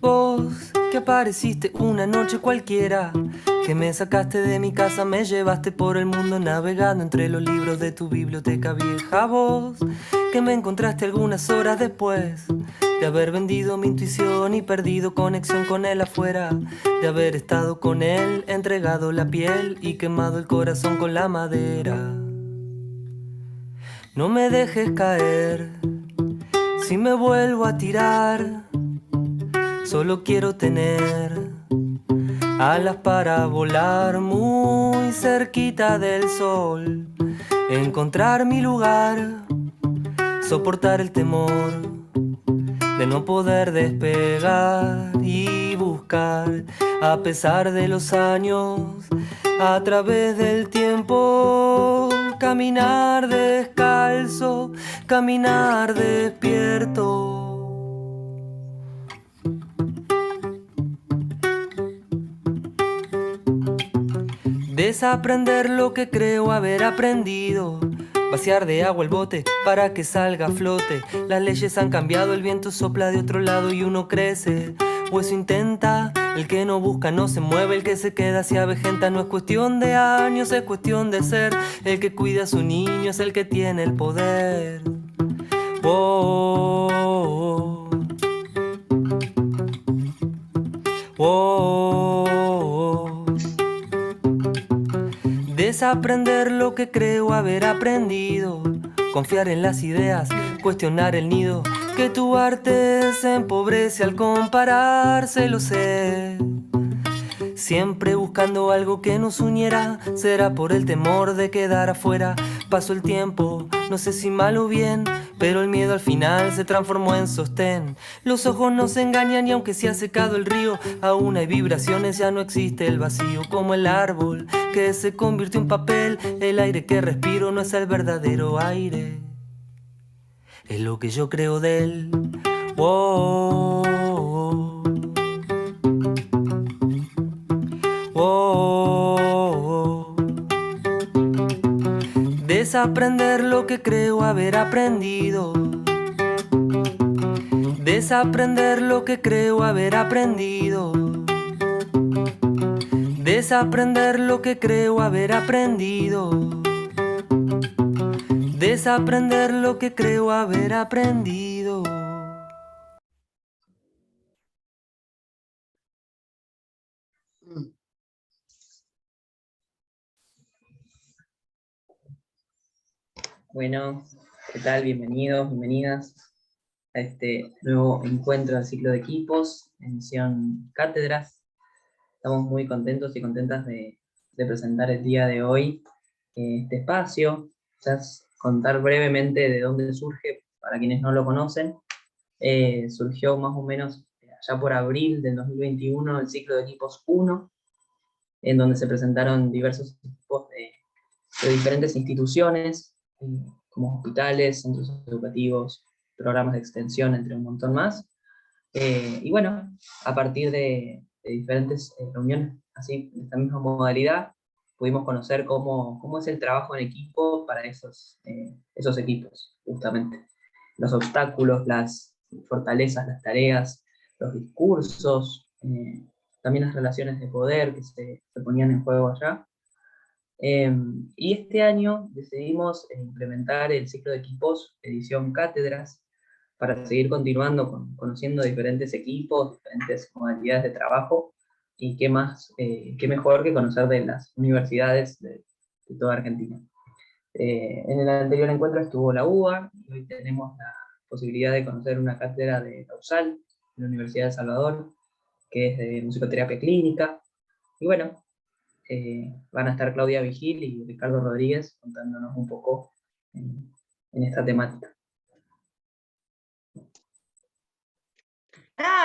Vos que apareciste una noche cualquiera, que me sacaste de mi casa, me llevaste por el mundo navegando entre los libros de tu biblioteca vieja. Vos que me encontraste algunas horas después de haber vendido mi intuición y perdido conexión con él afuera, de haber estado con él, entregado la piel y quemado el corazón con la madera. No me dejes caer, si me vuelvo a tirar, solo quiero tener alas para volar muy cerquita del sol, encontrar mi lugar, soportar el temor de no poder despegar y buscar, a pesar de los años, a través del tiempo, caminar descalzo, caminar despierto. Desaprender lo que creo haber aprendido, vaciar de agua el bote para que salga a flote. Las leyes han cambiado, el viento sopla de otro lado y uno crece, o eso intenta. El que no busca no se mueve, el que se queda se avejenta. No es cuestión de años, es cuestión de ser. El que cuida a su niño es el que tiene el poder. Oh, oh, oh, oh, oh. Desaprender lo que creo haber aprendido, confiar en las ideas, cuestionar el nido, que tu arte se empobrece al compararse, lo sé. Siempre buscando algo que nos uniera, será por el temor de quedar afuera. Pasó el tiempo, no sé si mal o bien, pero el miedo al final se transformó en sostén. Los ojos nos engañan y aunque se ha secado el río, aún hay vibraciones, ya no existe el vacío. Como el árbol que se convirtió en papel, el aire que respiro no es el verdadero aire, es lo que yo creo de él. Oh, oh, oh, oh, oh. Desaprender lo que creo haber aprendido, desaprender lo que creo haber aprendido, desaprender lo que creo haber aprendido, desaprender lo que creo haber aprendido. Bueno, ¿qué tal? Bienvenidos, bienvenidas a este nuevo encuentro del ciclo de equipos, emisión Cátedras. Estamos muy contentos y contentas de presentar el día de hoy este espacio. Quizás contar brevemente de dónde surge, para quienes no lo conocen. Surgió más o menos allá por abril del 2021 el ciclo de equipos 1, en donde se presentaron diversos equipos de diferentes instituciones, como hospitales, centros educativos, programas de extensión, entre un montón más. Y bueno, a partir de diferentes reuniones, así, de esta misma modalidad, pudimos conocer cómo es el trabajo en equipo para esos equipos, justamente. Los obstáculos, las fortalezas, las tareas, los discursos, también las relaciones de poder que se ponían en juego allá. Y este año decidimos implementar el ciclo de equipos edición Cátedras para seguir continuando conociendo diferentes equipos, diferentes modalidades de trabajo, y qué mejor que conocer de las universidades de toda Argentina. En el anterior encuentro estuvo la UBA, y hoy tenemos la posibilidad de conocer una cátedra de la USAL, de la Universidad de El Salvador, que es de musicoterapia clínica. Y bueno, van a estar Claudia Vigil y Ricardo Rodríguez contándonos un poco en esta temática.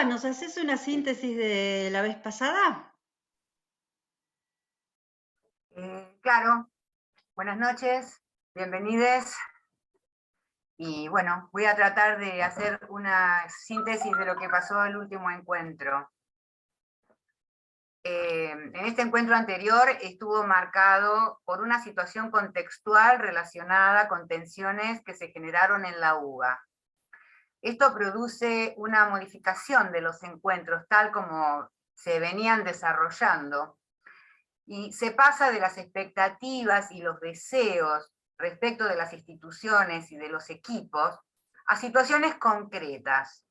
¿Nos haces una síntesis de la vez pasada? Claro, buenas noches, bienvenidos. Y bueno, voy a tratar de hacer una síntesis de lo que pasó el último encuentro. en este encuentro anterior estuvo marcado por una situación contextual relacionada con tensiones que se generaron en la UBA. Esto produce una modificación de los encuentros tal como se venían desarrollando, y se pasa de las expectativas y los deseos respecto de las instituciones y de los equipos a situaciones concretas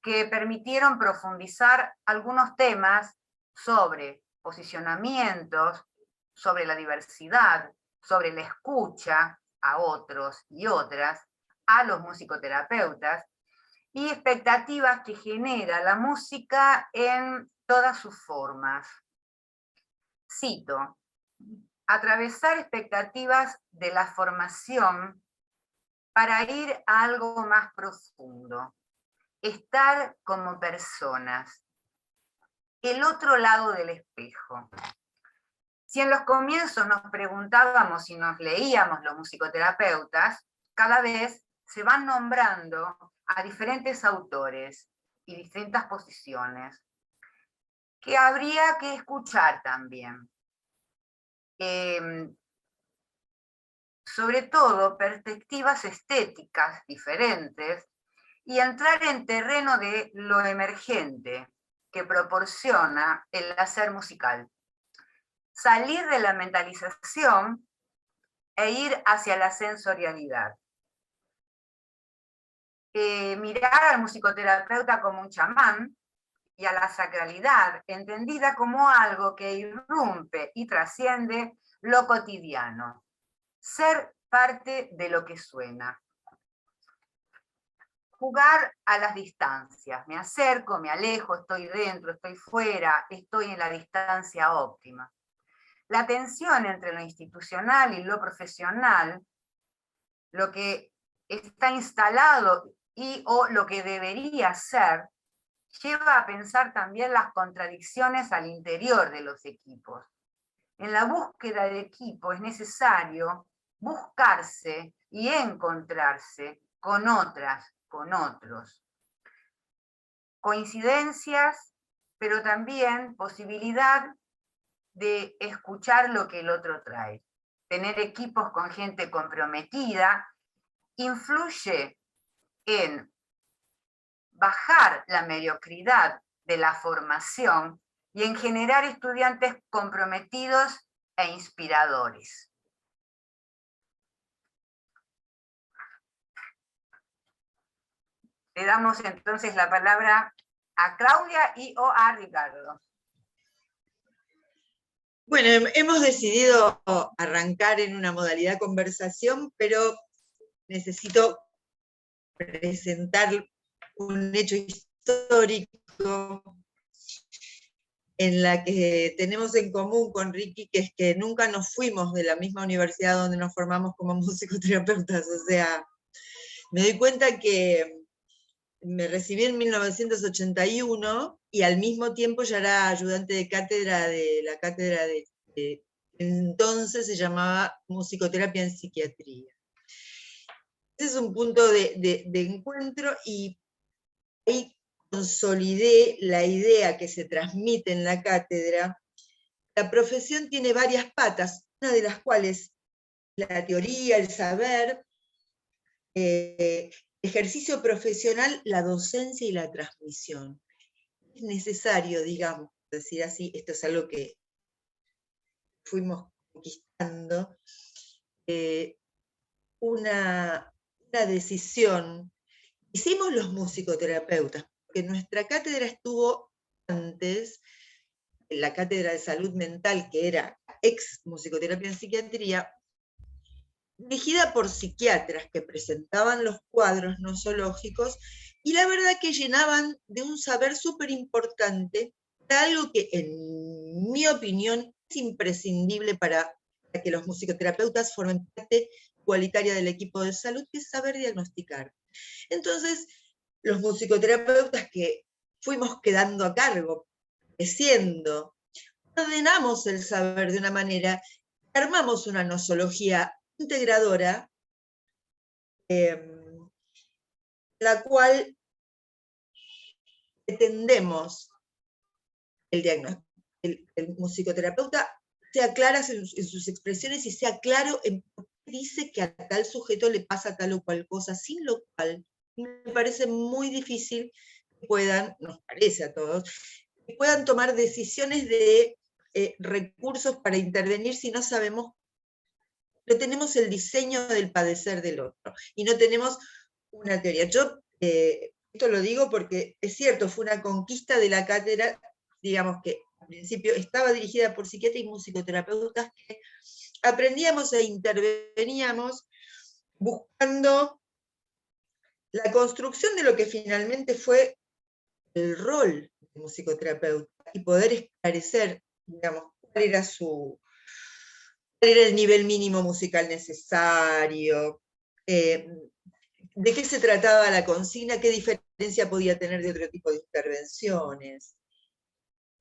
que permitieron profundizar algunos temas sobre posicionamientos, sobre la diversidad, sobre la escucha a otros y otras, a los musicoterapeutas, y expectativas que genera la música en todas sus formas. Cito: atravesar expectativas de la formación para ir a algo más profundo, estar como personas, el otro lado del espejo. Si en los comienzos nos preguntábamos y nos leíamos los musicoterapeutas, cada vez se van nombrando a diferentes autores y distintas posiciones que habría que escuchar también. Sobre todo perspectivas estéticas diferentes y entrar en terreno de lo emergente que proporciona el hacer musical. Salir de la mentalización e ir hacia la sensorialidad. Mirar al musicoterapeuta como un chamán y a la sacralidad entendida como algo que irrumpe y trasciende lo cotidiano. Ser parte de lo que suena. Jugar a las distancias. Me acerco, me alejo, estoy dentro, estoy fuera, estoy en la distancia óptima. La tensión entre lo institucional y lo profesional, lo que está instalado y o lo que debería ser, lleva a pensar también las contradicciones al interior de los equipos. En la búsqueda de equipo es necesario buscarse y encontrarse con otras, con otros. Coincidencias, pero también posibilidad de escuchar lo que el otro trae. Tener equipos con gente comprometida influye en bajar la mediocridad de la formación y en generar estudiantes comprometidos e inspiradores. Le damos entonces la palabra a Claudia y o a Ricardo. Bueno, hemos decidido arrancar en una modalidad conversación, pero necesito presentar un hecho histórico en la que tenemos en común con Ricky, que es que nunca nos fuimos de la misma universidad donde nos formamos como musicoterapeutas. O sea, me doy cuenta que me recibí en 1981 y al mismo tiempo ya era ayudante de cátedra de la cátedra de entonces se llamaba musicoterapia en psiquiatría. Ese es un punto de encuentro, y ahí consolidé la idea que se transmite en la cátedra. La profesión tiene varias patas, una de las cuales la teoría, el saber, ejercicio profesional, la docencia y la transmisión. Es necesario, digamos, decir así, esto es algo que fuimos conquistando, una decisión. Hicimos los musicoterapeutas, porque nuestra cátedra estuvo antes, en la cátedra de salud mental, que era ex musicoterapia en psiquiatría, dirigida por psiquiatras que presentaban los cuadros nosológicos, y la verdad que llenaban de un saber súper importante, algo que en mi opinión es imprescindible para que los musicoterapeutas formen parte igualitaria del equipo de salud, que es saber diagnosticar. Entonces, los musicoterapeutas que fuimos quedando a cargo, creciendo, ordenamos el saber de una manera, armamos una nosología integradora, la cual pretendemos el diagnóstico. el musicoterapeuta sea clara en sus expresiones y sea claro en por qué dice que a tal sujeto le pasa tal o cual cosa, sin lo cual me parece muy difícil que puedan, nos parece a todos, que puedan tomar decisiones de recursos para intervenir si no sabemos, no tenemos el diseño del padecer del otro, y no tenemos una teoría. Yo esto lo digo porque es cierto, fue una conquista de la cátedra, digamos que al principio estaba dirigida por psiquiatras y musicoterapeutas que aprendíamos e interveníamos buscando la construcción de lo que finalmente fue el rol de musicoterapeuta y poder esclarecer, digamos, cuál era el nivel mínimo musical necesario, de qué se trataba la consigna, qué diferencia podía tener de otro tipo de intervenciones.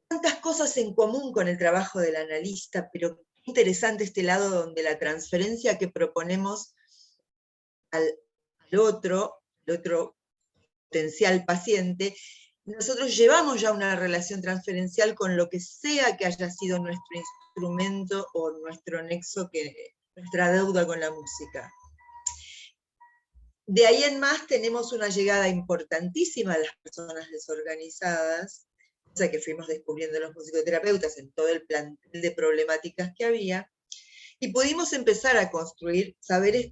Tantas cosas en común con el trabajo del analista, pero qué interesante este lado donde la transferencia que proponemos al otro potencial paciente, nosotros llevamos ya una relación transferencial con lo que sea que haya sido nuestro instrumento o nuestro nexo, nuestra deuda con la música. De ahí en más tenemos una llegada importantísima de las personas desorganizadas, cosa que fuimos descubriendo los musicoterapeutas en todo el plantel de problemáticas que había, y pudimos empezar a construir saberes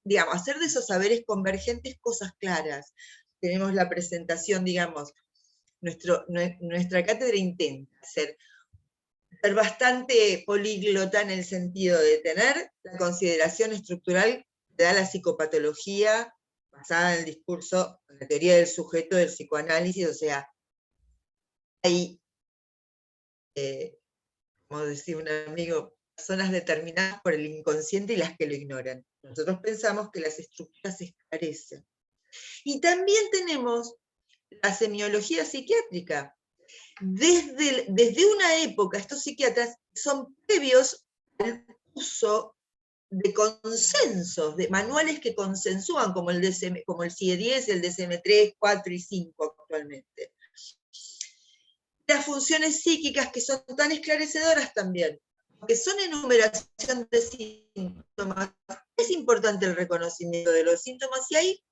digamos, hacer de esos saberes convergentes cosas claras. Tenemos la presentación, digamos, nuestra cátedra intenta ser bastante políglota en el sentido de tener la consideración estructural que da la psicopatología basada en el discurso, en la teoría del sujeto del psicoanálisis, o sea, hay, como decía un amigo, personas determinadas por el inconsciente y las que lo ignoran. Nosotros pensamos que las estructuras se esclarecen. Y también tenemos la semiología psiquiátrica. Desde una época, estos psiquiatras son previos al uso de consensos, de manuales que consensúan, como el CIE-10, el DSM-3, 4 y 5 actualmente. Las funciones psíquicas que son tan esclarecedoras también, que son enumeración de síntomas. Es importante el reconocimiento de los síntomas y ahí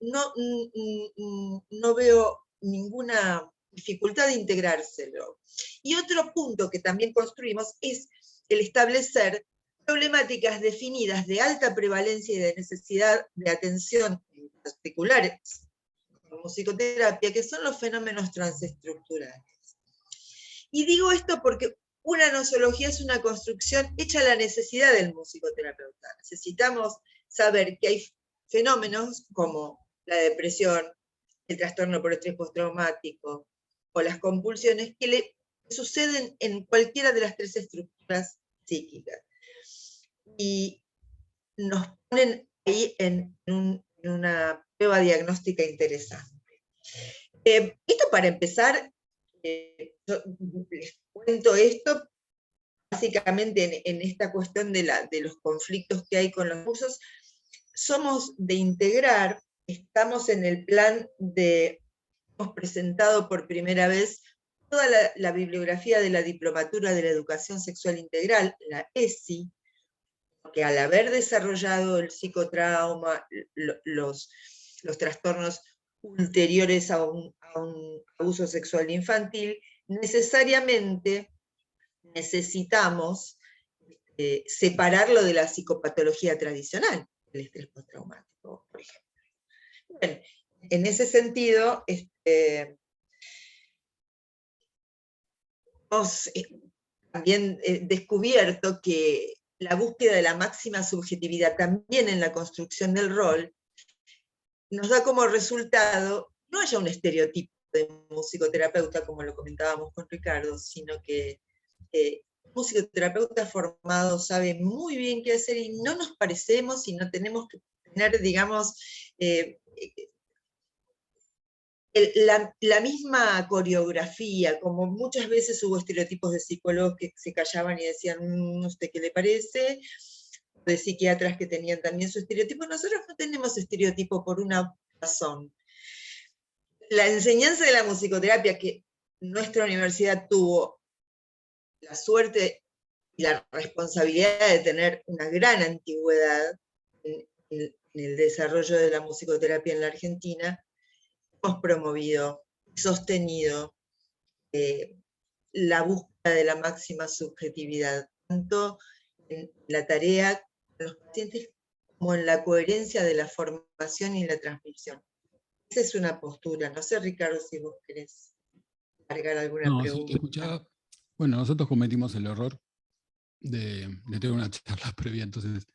no veo ninguna dificultad de integrárselo. Y otro punto que también construimos es el establecer problemáticas definidas de alta prevalencia y de necesidad de atención en particulares, como musicoterapia, que son los fenómenos transestructurales. Y digo esto porque una nosología es una construcción hecha a la necesidad del musicoterapeuta. Necesitamos saber que hay fenómenos como la depresión, el trastorno por estrés postraumático o las compulsiones que le suceden en cualquiera de las tres estructuras psíquicas. Y nos ponen ahí en una prueba diagnóstica interesante. Esto para empezar, yo les cuento esto básicamente en esta cuestión de los conflictos que hay con los cursos. Somos de integrar, estamos en el plan hemos presentado por primera vez toda la bibliografía de la Diplomatura de la Educación Sexual Integral, la ESI, que al haber desarrollado el psicotrauma, los trastornos ulteriores a un abuso sexual infantil, necesariamente necesitamos separarlo de la psicopatología tradicional, el estrés postraumático, por ejemplo. Bueno, en ese sentido, hemos también descubierto que la búsqueda de la máxima subjetividad también en la construcción del rol nos da como resultado no haya un estereotipo de musicoterapeuta, como lo comentábamos con Ricardo, sino que el musicoterapeuta formado sabe muy bien qué hacer y no nos parecemos y no tenemos que tener, digamos, la misma coreografía, como muchas veces hubo estereotipos de psicólogos que se callaban y decían, ¿usted qué le parece? De psiquiatras que tenían también su estereotipo. Nosotros no tenemos estereotipo por una razón. La enseñanza de la musicoterapia que nuestra universidad tuvo la suerte y la responsabilidad de tener una gran antigüedad en el desarrollo de la musicoterapia en la Argentina, hemos promovido, sostenido la búsqueda de la máxima subjetividad, tanto en la tarea con los pacientes como en la coherencia de la formación y la transmisión. Esa es una postura. No sé, Ricardo, si vos querés agregar alguna No, si te pregunta. escuchaba, bueno, nosotros cometimos el error de tener una charla previa, entonces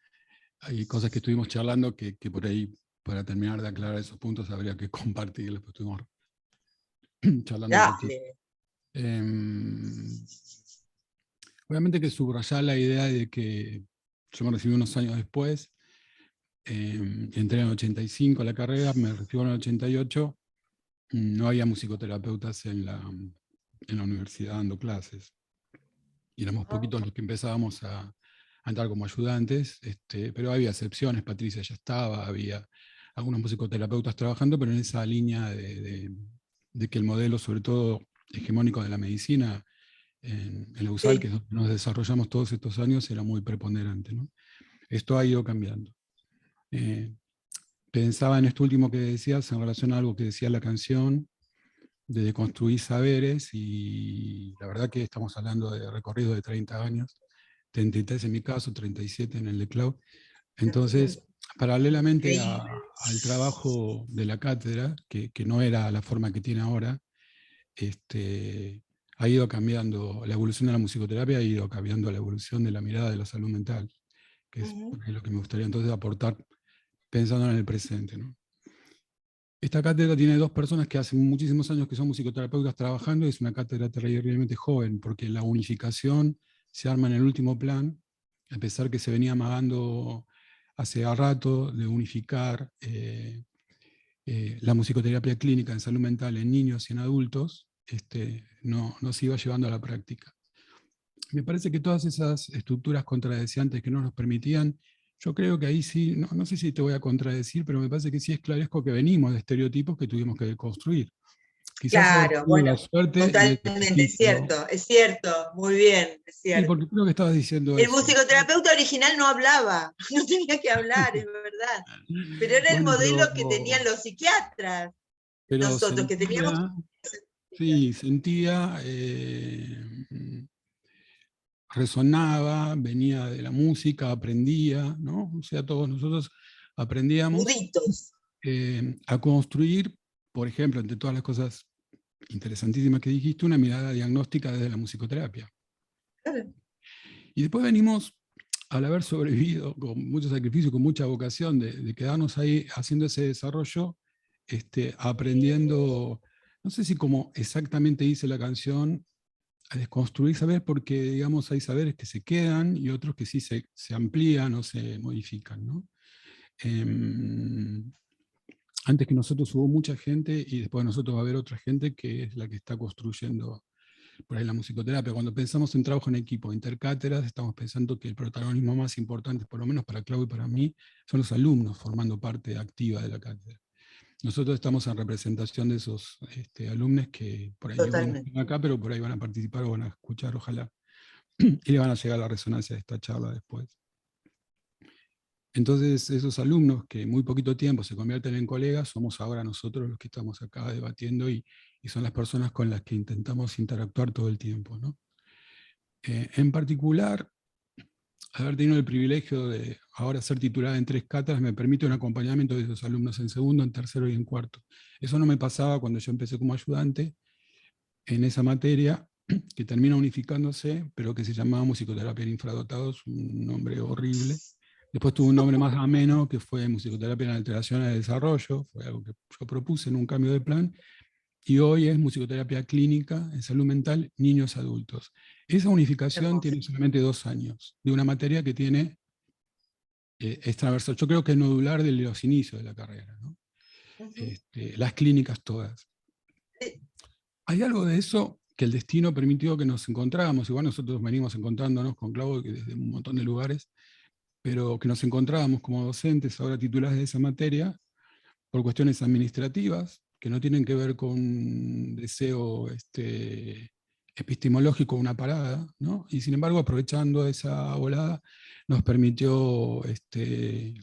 hay cosas que estuvimos charlando que por ahí, para terminar de aclarar esos puntos, habría que compartirlos, pues estuvimos charlando un poquito. Obviamente que subrayar la idea de que yo me recibí unos años después, entré en el 85 a la carrera, me recibí en el 88, no había musicoterapeutas en la universidad dando clases. Y éramos poquitos los que empezábamos a entrar como ayudantes, pero había excepciones, Patricia ya estaba, había algunos musicoterapeutas trabajando, pero en esa línea de que el modelo, sobre todo hegemónico de la medicina, en la USAL, que es donde nos desarrollamos todos estos años, era muy preponderante, ¿no? Esto ha ido cambiando. Pensaba en esto último que decías, en relación a algo que decía la canción, de deconstruir saberes, y la verdad que estamos hablando de recorrido de 30 años, 33 en mi caso, 37 en el de Clau. Entonces, paralelamente al trabajo de la cátedra, que no era la forma que tiene ahora, ha ido cambiando, la evolución de la musicoterapia ha ido cambiando la evolución de la mirada de la salud mental, que es lo que me gustaría entonces aportar pensando en el presente, ¿no? Esta cátedra tiene 2 personas que hace muchísimos años que son musicoterapeutas trabajando, y es una cátedra terriblemente joven, porque la unificación se arma en el último plan, a pesar que se venía amagando hace rato de unificar la musicoterapia clínica en salud mental en niños y en adultos, no se iba llevando a la práctica. Me parece que todas esas estructuras contradecientes que no nos permitían, yo creo que ahí sí, no sé si te voy a contradecir, pero me parece que sí esclarezco que venimos de estereotipos que tuvimos que construir. Quizás Claro, bueno, la suerte totalmente, es cierto, muy bien, es cierto. Sí, porque creo que estabas diciendo el eso. musicoterapeuta original no hablaba, no tenía que hablar, es verdad. Pero era el modelo que tenían los psiquiatras. Pero Nosotros que teníamos... Sí, sentía, resonaba, venía de la música, aprendía, ¿no? O sea, todos nosotros aprendíamos a construir, por ejemplo, entre todas las cosas interesantísimas que dijiste, una mirada diagnóstica desde la musicoterapia. Claro. Y después venimos, al haber sobrevivido con mucho sacrificio, con mucha vocación de quedarnos ahí haciendo ese desarrollo, aprendiendo, no sé si como exactamente dice la canción, a desconstruir saber, porque digamos hay saberes que se quedan y otros que sí se amplían o se modifican, ¿no? Antes que nosotros hubo mucha gente y después de nosotros va a haber otra gente que es la que está construyendo por ahí la musicoterapia. Cuando pensamos en trabajo en equipo, intercáteras, estamos pensando que el protagonismo más importante, por lo menos para Clau y para mí, son los alumnos formando parte activa de la cátedra. Nosotros estamos en representación de esos alumnos que por ahí no están acá, pero por ahí van a participar o van a escuchar, ojalá, y le van a llegar a la resonancia de esta charla después. Entonces, esos alumnos que en muy poquito tiempo se convierten en colegas, somos ahora nosotros los que estamos acá debatiendo y son las personas con las que intentamos interactuar todo el tiempo, ¿no? En particular, haber tenido el privilegio de ahora ser titulada en 3 cátedras me permite un acompañamiento de esos alumnos en segundo, en tercero y en cuarto. Eso no me pasaba cuando yo empecé como ayudante en esa materia, que termina unificándose, pero que se llamaba musicoterapia en infradotados, un nombre horrible. Después tuvo un nombre más ameno, que fue musicoterapia en alteración del desarrollo, fue algo que yo propuse en un cambio de plan, y hoy es musicoterapia clínica en salud mental, niños adultos. Esa unificación tiene solamente 2 años, de una materia que tiene, es transversal, yo creo que es nodular de los inicios de la carrera, ¿no? Las clínicas todas. Hay algo de eso que el destino permitió que nos encontráramos, igual nosotros venimos encontrándonos con Clau desde un montón de lugares, pero que nos encontrábamos como docentes, ahora titulares de esa materia, por cuestiones administrativas, que no tienen que ver con deseo epistemológico una parada, ¿no? Y sin embargo, aprovechando esa volada, nos permitió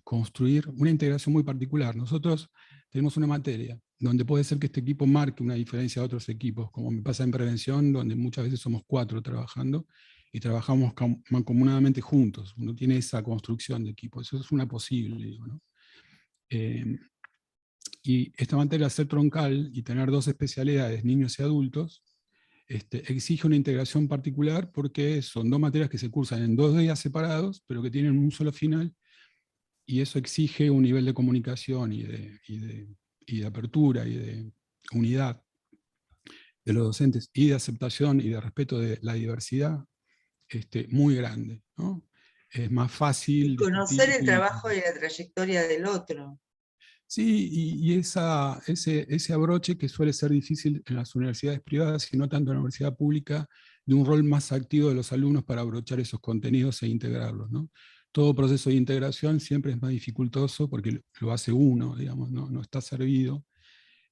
construir una integración muy particular. Nosotros tenemos una materia donde puede ser que este equipo marque una diferencia de otros equipos, como me pasa en prevención, donde muchas veces somos 4 trabajando, y trabajamos mancomunadamente juntos. Uno tiene esa construcción de equipo, eso es una posible, digo, ¿no? Y esta materia, al ser troncal y tener 2 especialidades, niños y adultos, exige una integración particular porque son 2 materias que se cursan en 2 días separados, pero que tienen un solo final, y eso exige un nivel de comunicación y de apertura y de unidad de los docentes, y de aceptación y de respeto de la diversidad, muy grande, ¿no? Es más fácil Conocer el discutir trabajo y la trayectoria del otro. Sí, y ese abroche que suele ser difícil en las universidades privadas, y no tanto en la universidad pública, de un rol más activo de los alumnos para abrochar esos contenidos e integrarlos, ¿no? Todo proceso de integración siempre es más dificultoso porque lo hace uno, digamos, no está servido,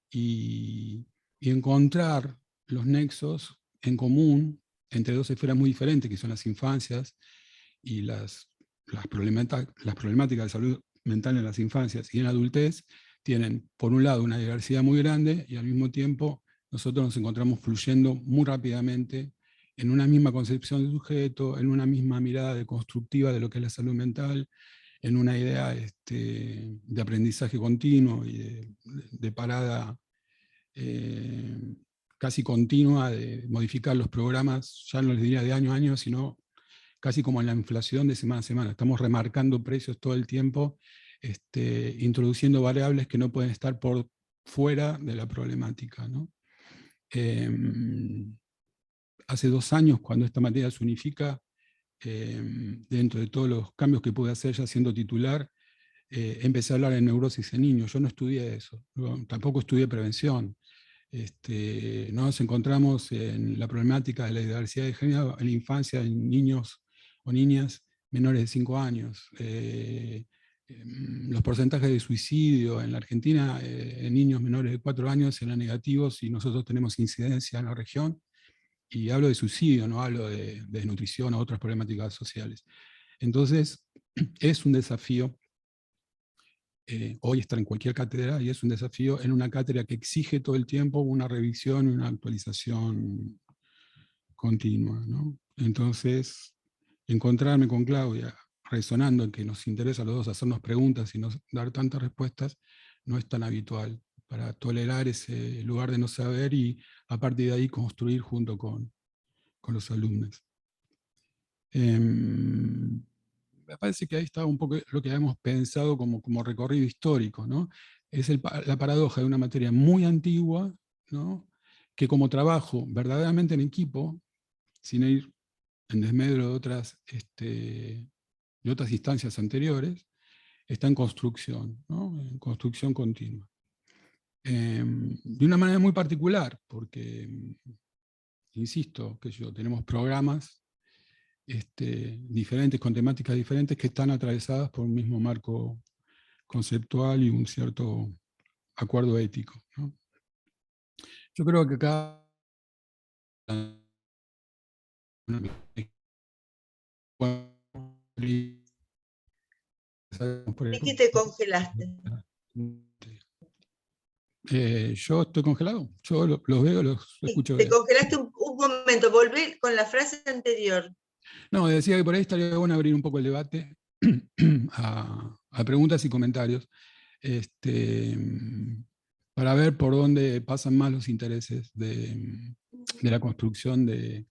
y encontrar los nexos en común entre 2 esferas muy diferentes, que son las infancias y las problemáticas de salud mental en las infancias y en la adultez, tienen por un lado una diversidad muy grande, y al mismo tiempo nosotros nos encontramos fluyendo muy rápidamente en una misma concepción de sujeto, en una misma mirada deconstructiva de lo que es la salud mental, en una idea de aprendizaje continuo y de parada casi continua, de modificar los programas, ya no les diría de año a año, sino casi como en la inflación de semana a semana. Estamos remarcando precios todo el tiempo, introduciendo variables que no pueden estar por fuera de la problemática, ¿no? Hace 2 años, cuando esta materia se unifica, dentro de todos los cambios que pude hacer ya siendo titular, empecé a hablar de neurosis en niños. Yo no estudié eso, tampoco estudié prevención. Nos encontramos en la problemática de la diversidad de género en la infancia, en niños o niñas menores de 5 años. Los porcentajes de suicidio en la Argentina en niños menores de 4 años eran negativos, y nosotros tenemos incidencia en la región, y hablo de suicidio, no hablo de desnutrición o otras problemáticas sociales. Entonces, es un desafío hoy estar en cualquier cátedra, y es un desafío en una cátedra que exige todo el tiempo una revisión y una actualización continua, ¿no? Entonces, encontrarme con Claudia resonando en que nos interesa a los dos hacernos preguntas y no dar tantas respuestas, no es tan habitual, para tolerar ese lugar de no saber y a partir de ahí construir junto con los alumnos. Me parece que ahí está un poco lo que habíamos pensado como recorrido histórico, ¿no? Es la paradoja de una materia muy antigua, ¿no? Que como trabajo verdaderamente en equipo, sin ir en desmedro de otras instancias anteriores, está en construcción, ¿no? En construcción continua. De una manera muy particular, porque, insisto, tenemos programas diferentes, con temáticas diferentes, que están atravesadas por un mismo marco conceptual y un cierto acuerdo ético, ¿no? Yo creo que acá ¿Y que te congelaste? Yo estoy congelado, yo los veo, los escucho. Te congelaste un momento, volví con la frase anterior. No, decía que por ahí estaría bueno abrir un poco el debate a preguntas y comentarios, para ver por dónde pasan más los intereses de la construcción de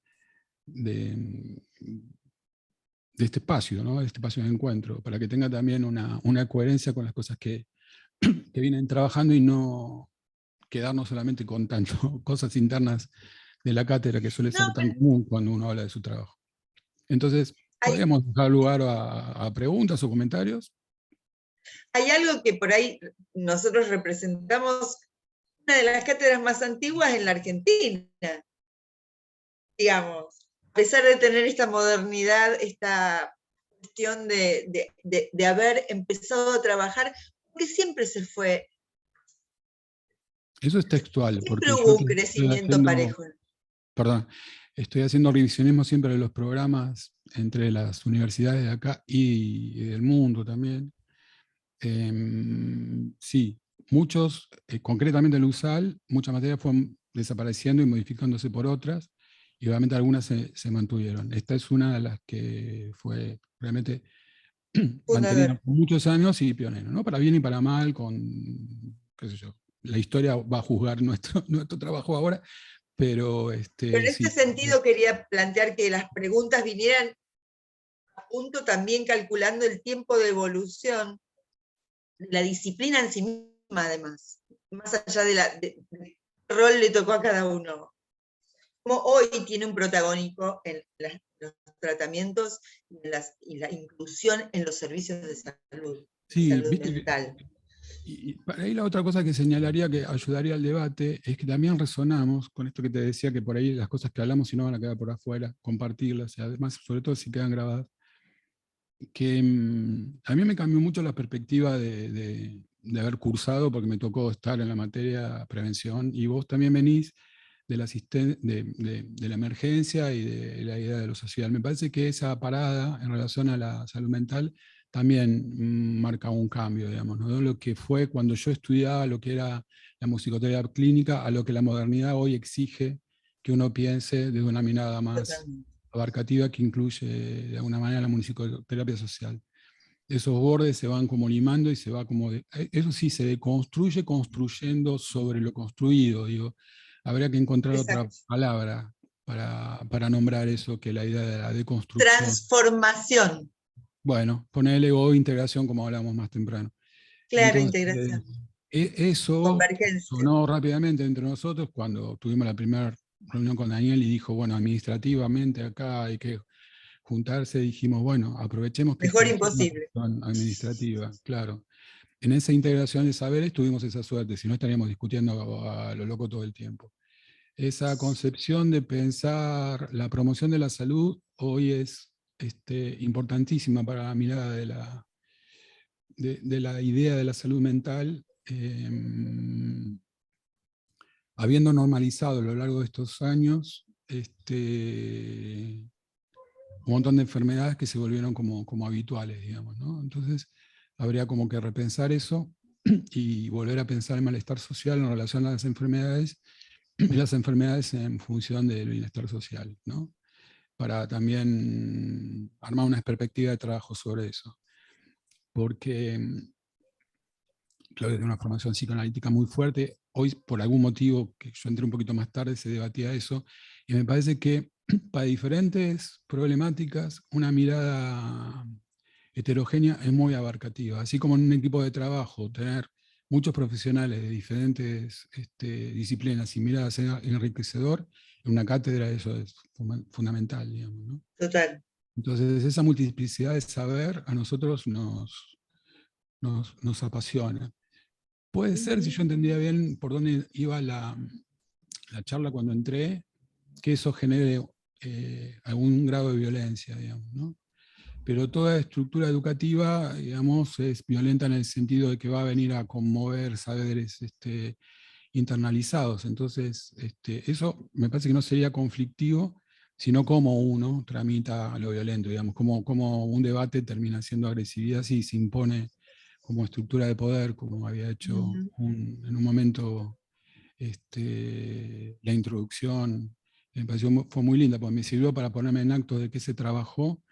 este espacio, ¿no? De este espacio de encuentro, para que tenga también una coherencia con las cosas que vienen trabajando, y no quedarnos solamente contando cosas internas de la cátedra, que suele ser tan común cuando uno habla de su trabajo. Entonces, ¿podríamos dar lugar a preguntas o comentarios? Hay algo que por ahí nosotros representamos, una de las cátedras más antiguas en la Argentina, digamos, a pesar de tener esta modernidad, esta cuestión de haber empezado a trabajar, porque siempre se fue. Eso es textual. Siempre hubo un crecimiento parejo. Perdón. estoy haciendo revisionismo siempre de los programas entre las universidades de acá y del mundo también. Sí, muchos, concretamente el USAL, muchas materias fueron desapareciendo y modificándose por otras, y obviamente algunas se mantuvieron. Esta es una de las que fue realmente mantenida por muchos años y pionera, ¿no? Para bien y para mal, con, qué sé yo, la historia va a juzgar nuestro trabajo ahora, pero Pero en sí. este sentido quería plantear que las preguntas vinieran a punto también calculando el tiempo de evolución de la disciplina en sí misma, además, más allá de qué rol le tocó a cada uno. Como hoy tiene un protagónico en los tratamientos y la inclusión en los servicios de salud, Sí, salud viste mental. y para ahí la otra cosa que señalaría que ayudaría al debate es que también resonamos con esto que te decía, que por ahí las cosas que hablamos si no van a quedar por afuera, compartirlas, y además, sobre todo si quedan grabadas, que a mí me cambió mucho la perspectiva de haber cursado, porque me tocó estar en la materia prevención, y vos también venís de la emergencia y de la idea de lo social. Me parece que esa parada en relación a la salud mental también marca un cambio, digamos, ¿no? De lo que fue cuando yo estudiaba lo que era la musicoterapia clínica a lo que la modernidad hoy exige que uno piense desde una mirada más Totalmente. abarcativa que incluye de alguna manera la musicoterapia social. Esos bordes se van como limando y se va como... eso sí, se deconstruye construyendo sobre lo construido, digo. Habría que encontrar otra Exacto. palabra para nombrar eso que la idea de la deconstrucción. Transformación. Bueno, ponele o integración como hablamos más temprano. Claro, Entonces, integración. eso Convergencia. sonó rápidamente entre nosotros cuando tuvimos la primera reunión con Daniel y dijo, bueno, administrativamente acá hay que juntarse, dijimos, bueno, aprovechemos que Mejor surgió una imposible. cuestión administrativa, claro. En esa integración de saberes tuvimos esa suerte, si no estaríamos discutiendo a lo loco todo el tiempo. Esa concepción de pensar la promoción de la salud hoy es importantísima para la mirada de la idea de la salud mental, habiendo normalizado a lo largo de estos años un montón de enfermedades que se volvieron como habituales, digamos, ¿no? Entonces, habría como que repensar eso y volver a pensar el malestar social en relación a las enfermedades y las enfermedades en función del bienestar social, ¿no? Para también armar una perspectiva de trabajo sobre eso. Porque Claudia tiene una formación psicoanalítica muy fuerte. Hoy, por algún motivo, que yo entré un poquito más tarde, se debatía eso, y me parece que para diferentes problemáticas, una mirada heterogénea es muy abarcativa. Así como en un equipo de trabajo, tener muchos profesionales de diferentes disciplinas y miradas es enriquecedor, en una cátedra eso es fundamental, digamos, ¿no? Total. Entonces, esa multiplicidad de saber a nosotros nos apasiona. Puede ser, si yo entendía bien por dónde iba la charla cuando entré, que eso genere algún grado de violencia, digamos, ¿no? Pero toda estructura educativa, digamos, es violenta en el sentido de que va a venir a conmover saberes internalizados. Entonces, eso me parece que no sería conflictivo, sino cómo uno tramita lo violento, digamos, cómo un debate termina siendo agresividad si se impone como estructura de poder, como había hecho en un momento la introducción. Me pareció, fue muy linda, porque me sirvió para ponerme en acto de qué se trabajó,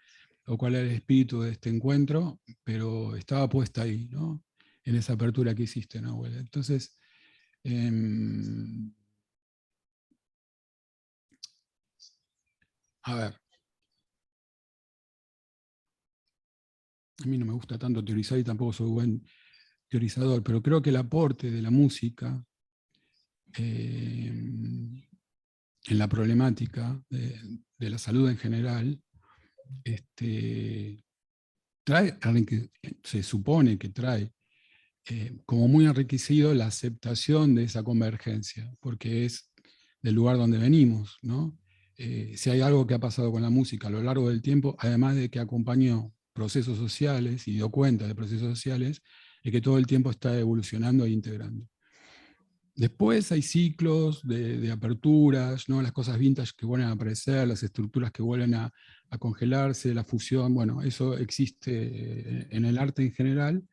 o cuál era el espíritu de este encuentro, pero estaba puesta ahí, ¿no? En esa apertura que hiciste, ¿no, abuela? Entonces, a ver, a mí no me gusta tanto teorizar y tampoco soy buen teorizador, pero creo que el aporte de la música en la problemática de la salud en general trae, se supone que trae como muy enriquecido la aceptación de esa convergencia, porque es del lugar donde venimos, ¿no? Si hay algo que ha pasado con la música a lo largo del tiempo, además de que acompañó procesos sociales y dio cuenta de procesos sociales, es que todo el tiempo está evolucionando e integrando. Después hay ciclos de aperturas, ¿no? Las cosas vintage que vuelven a aparecer, las estructuras que vuelven a congelarse, la fusión, bueno, eso existe en el arte en general,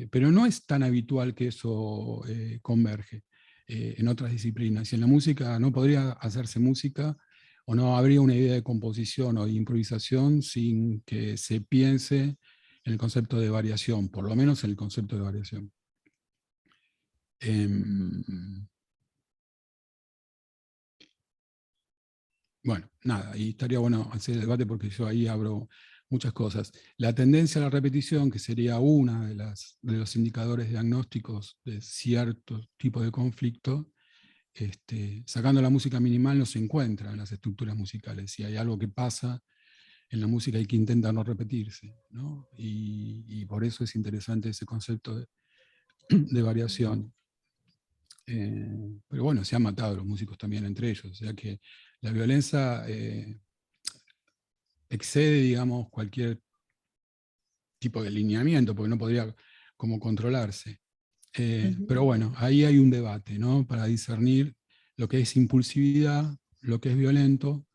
pero no es tan habitual que eso converge en otras disciplinas. Y en la música no podría hacerse música o no habría una idea de composición o de improvisación sin que se piense en el concepto de variación, por lo menos en el concepto de variación. Bueno, nada, y estaría bueno hacer el debate porque yo ahí abro muchas cosas. La tendencia a la repetición, que sería una de los indicadores diagnósticos de cierto tipo de conflicto, sacando la música minimal no se encuentra en las estructuras musicales. Si hay algo que pasa en la música y que intenta no repetirse, ¿no? Y por eso es interesante ese concepto de variación. Pero bueno, se han matado los músicos también entre ellos, o sea que la violencia excede, digamos, cualquier tipo de lineamiento, porque no podría como controlarse. Pero bueno, ahí hay un debate, ¿no? Para discernir lo que es impulsividad, lo que es violento,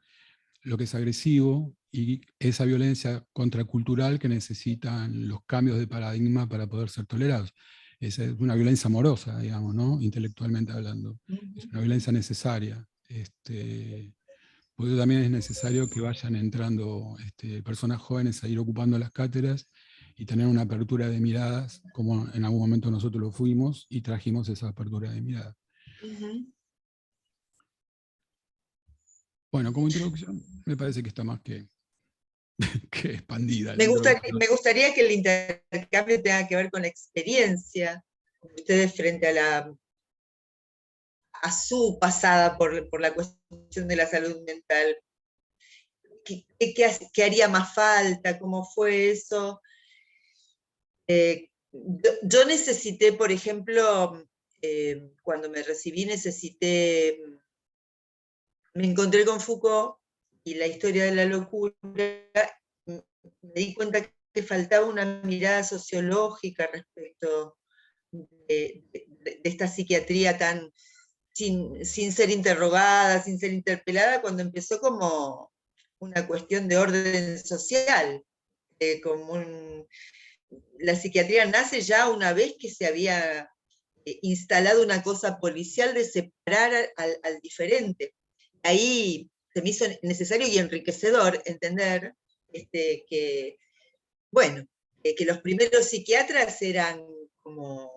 lo que es agresivo, y esa violencia contracultural que necesitan los cambios de paradigma para poder ser tolerados. Es una violencia amorosa, digamos, ¿no? Intelectualmente hablando. Es una violencia necesaria. Por eso también es necesario que vayan entrando personas jóvenes a ir ocupando las cátedras y tener una apertura de miradas, como en algún momento nosotros lo fuimos y trajimos esa apertura de miradas. Bueno, como introducción, me parece que está más que expandida. Me gustaría que el intercambio tenga que ver con la experiencia de ustedes frente a su pasada por la cuestión de la salud mental. ¿Qué haría más falta? ¿Cómo fue eso? Yo necesité, por ejemplo, cuando me recibí, me encontré con Foucault y la historia de la locura, me di cuenta que faltaba una mirada sociológica respecto de esta psiquiatría tan sin ser interrogada, sin ser interpelada, cuando empezó como una cuestión de orden social, la psiquiatría nace ya una vez que se había instalado una cosa policial de separar al diferente. Ahí se me hizo necesario y enriquecedor entender que los primeros psiquiatras eran como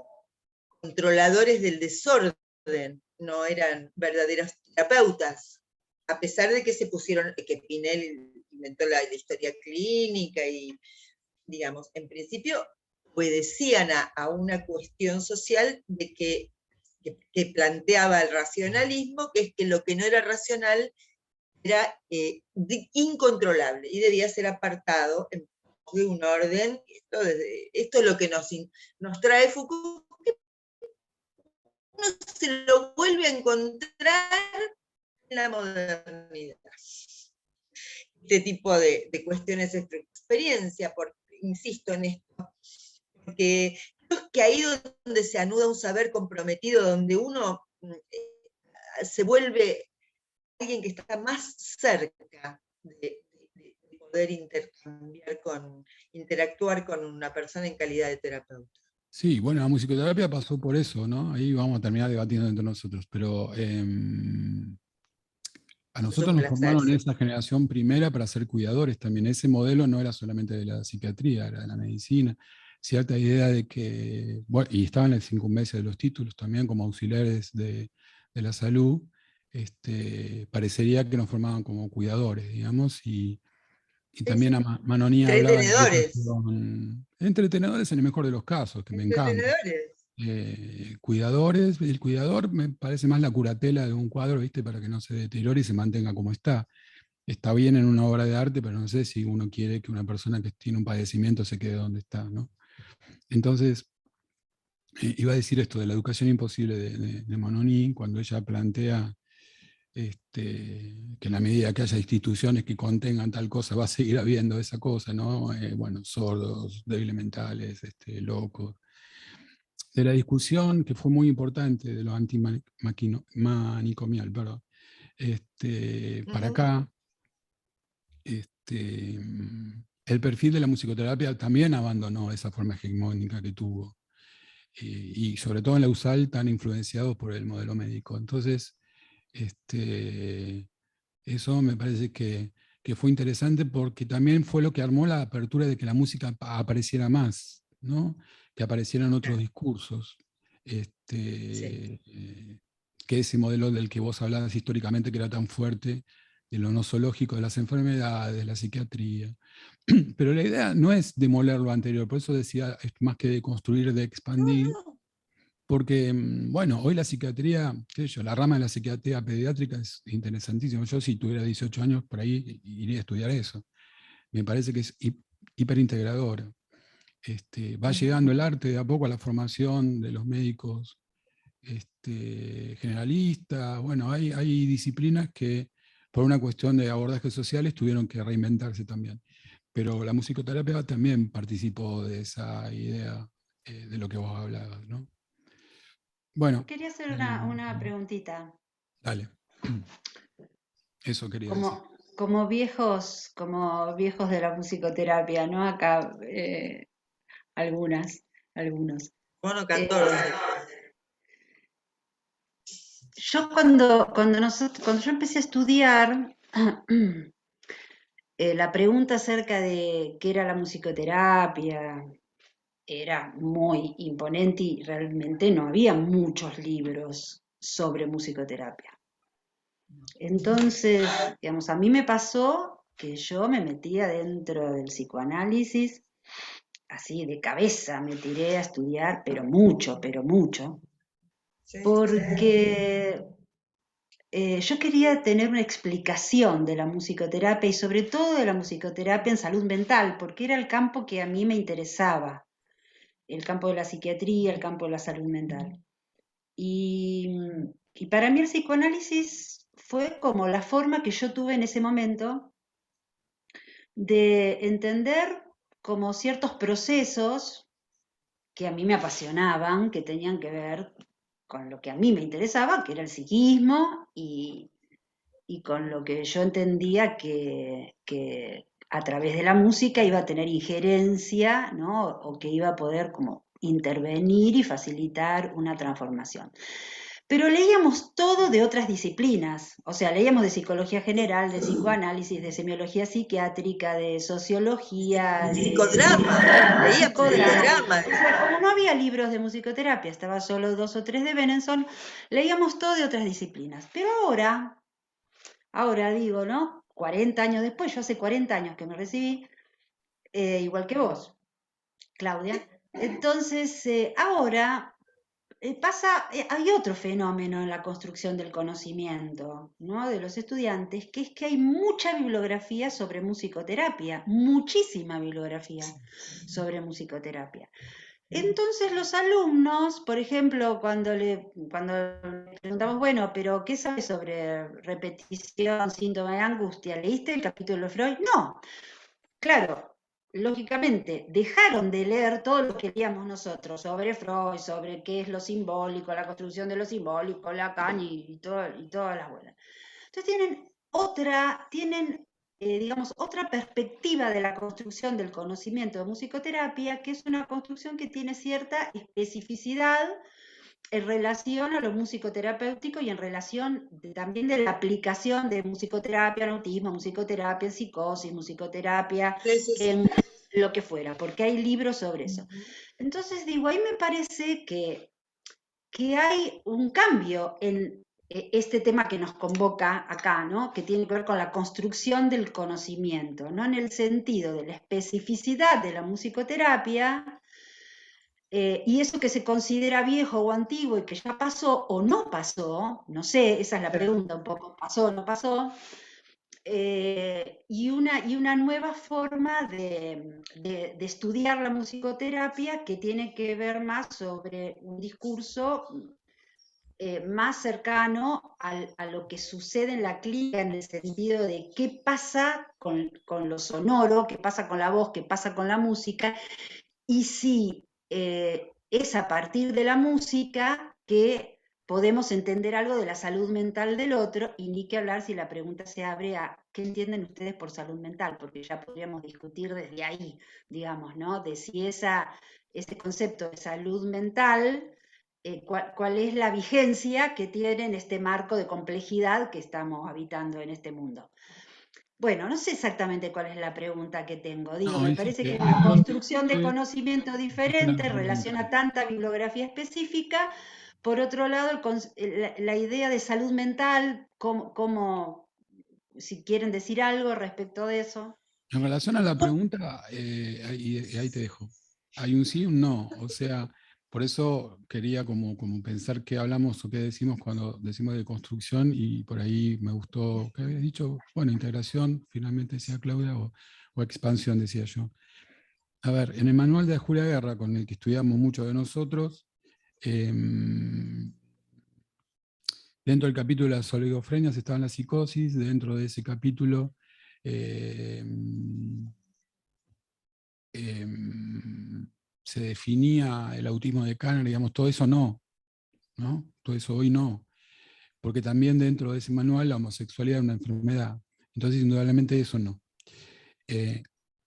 controladores del desorden, no eran verdaderos terapeutas, a pesar de que que Pinel inventó la historia clínica y, digamos, en principio obedecían a una cuestión social de que planteaba el racionalismo, que es que lo que no era racional era incontrolable y debía ser apartado en de un orden. Esto es lo que nos trae Foucault, que uno se lo vuelve a encontrar en la modernidad. Este tipo de cuestiones es experiencia, insisto en esto, porque creo que ahí donde se anuda un saber comprometido, donde uno se vuelve alguien que está más cerca de poder interactuar con una persona en calidad de terapeuta. Sí, bueno, la musicoterapia pasó por eso, ¿no? Ahí vamos a terminar debatiendo entre nosotros, pero a nosotros nos formaron en esa generación primera para ser cuidadores también. Ese modelo no era solamente de la psiquiatría, era de la medicina. Cierta idea de que, bueno, y estaban en las incumbencias de los títulos también como auxiliares de la salud, parecería que nos formaban como cuidadores, digamos, y también a Manonía hablaba de entretenedores en el mejor de los casos, que me encanta. Cuidadores, el cuidador me parece más la curatela de un cuadro, ¿viste? Para que no se deteriore y se mantenga como está. Está bien en una obra de arte, pero no sé si uno quiere que una persona que tiene un padecimiento se quede donde está, ¿no? Entonces, iba a decir esto de la educación imposible de Manoni, cuando ella plantea que en la medida que haya instituciones que contengan tal cosa, va a seguir habiendo esa cosa, ¿no? Bueno, sordos, débiles mentales, locos. de la discusión que fue muy importante de lo antimanicomial, perdón. Para acá, el perfil de la musicoterapia también abandonó esa forma hegemónica que tuvo, y sobre todo en la USAL, tan influenciados por el modelo médico. Entonces, eso me parece que fue interesante, porque también fue lo que armó la apertura de que la música apareciera más, ¿no? Que aparecieran otros discursos. Que ese modelo del que vos hablabas históricamente, que era tan fuerte, de lo nosológico, de las enfermedades, de la psiquiatría. Pero la idea no es demoler lo anterior, por eso decía, es más que de construir, de expandir, porque, bueno, hoy la psiquiatría, qué sé yo, la rama de la psiquiatría pediátrica es interesantísima. Yo, si tuviera 18 años, por ahí iría a estudiar eso. Me parece que es hiperintegradora. Va llegando el arte de a poco a la formación de los médicos generalistas. Bueno, hay disciplinas que, por una cuestión de abordajes sociales, tuvieron que reinventarse también. Pero la musicoterapia también participó de esa idea de lo que vos hablabas, ¿no? Bueno. Quería hacer una preguntita. Dale. Eso quería decir. Como viejos de la musicoterapia, ¿no? Acá algunos. Bueno, cantor. Yo cuando yo empecé a estudiar, la pregunta acerca de qué era la musicoterapia era muy imponente y realmente no había muchos libros sobre musicoterapia. Entonces, digamos, a mí me pasó que yo me metía dentro del psicoanálisis, así de cabeza me tiré a estudiar, pero mucho, porque yo quería tener una explicación de la musicoterapia y sobre todo de la musicoterapia en salud mental, porque era el campo que a mí me interesaba, el campo de la psiquiatría, el campo de la salud mental. Y para mí el psicoanálisis fue como la forma que yo tuve en ese momento de entender como ciertos procesos que a mí me apasionaban, que tenían que ver con lo que a mí me interesaba, que era el psiquismo, y con lo que yo entendía que a través de la música iba a tener injerencia, ¿no? O que iba a poder como intervenir y facilitar una transformación. Pero leíamos todo de otras disciplinas, o sea, leíamos de psicología general, de psicoanálisis, de semiología psiquiátrica, de sociología, de psicodrama, leíamos psicodrama. O sea, como no había libros de musicoterapia, estaba solo 2 o 3 de Benenson, leíamos todo de otras disciplinas. Pero ahora digo, ¿no? 40 años después, yo hace 40 años que me recibí, igual que vos, Claudia. Entonces, ahora hay otro fenómeno en la construcción del conocimiento, ¿no? De los estudiantes, que es que hay mucha bibliografía sobre musicoterapia, muchísima bibliografía sobre musicoterapia. Entonces los alumnos, por ejemplo, cuando le preguntamos, bueno, pero ¿qué sabes sobre repetición, síntoma de angustia? ¿Leíste el capítulo de Freud? No, claro. Lógicamente, dejaron de leer todo lo que leíamos nosotros sobre Freud, sobre qué es lo simbólico, la construcción de lo simbólico, Lacan y todas las buenas. Entonces tienen digamos, otra perspectiva de la construcción del conocimiento de musicoterapia, que es una construcción que tiene cierta especificidad en relación a lo musicoterapéutico y en relación también de la aplicación de musicoterapia en autismo, musicoterapia en psicosis, musicoterapia en lo que fuera, porque hay libros sobre eso. Entonces digo, ahí me parece que hay un cambio en este tema que nos convoca acá, ¿no? Que tiene que ver con la construcción del conocimiento, no en el sentido de la especificidad de la musicoterapia, y eso que se considera viejo o antiguo y que ya pasó o no pasó, no sé, esa es la pregunta un poco, ¿pasó o no pasó? Y una nueva forma de estudiar la musicoterapia que tiene que ver más sobre un discurso más cercano a lo que sucede en la clínica, en el sentido de qué pasa con lo sonoro, qué pasa con la voz, qué pasa con la música, y si es a partir de la música que podemos entender algo de la salud mental del otro, y ni que hablar si la pregunta se abre a ¿qué entienden ustedes por salud mental? Porque ya podríamos discutir desde ahí, digamos, ¿no? De si ese concepto de salud mental, cuál es la vigencia que tiene en este marco de complejidad que estamos habitando en este mundo. Bueno, no sé exactamente cuál es la pregunta que tengo. Digo, No, me parece que es una construcción de conocimiento diferente, relaciona tanta bibliografía específica. Por otro lado, la idea de salud mental, si quieren decir algo respecto de eso. En relación a la pregunta, ahí te dejo. Hay un sí y un no. O sea, por eso quería como pensar qué hablamos o qué decimos cuando decimos de construcción, y por ahí me gustó que habías dicho, bueno, integración, finalmente decía Claudia, o expansión, decía yo. A ver, en el manual de Julia Guerra, con el que estudiamos muchos de nosotros, dentro del capítulo de las oligofrenias estaba la psicosis, dentro de ese capítulo se definía el autismo de Kanner, digamos, todo eso no, todo eso hoy no, porque también dentro de ese manual la homosexualidad es una enfermedad, entonces indudablemente eso no.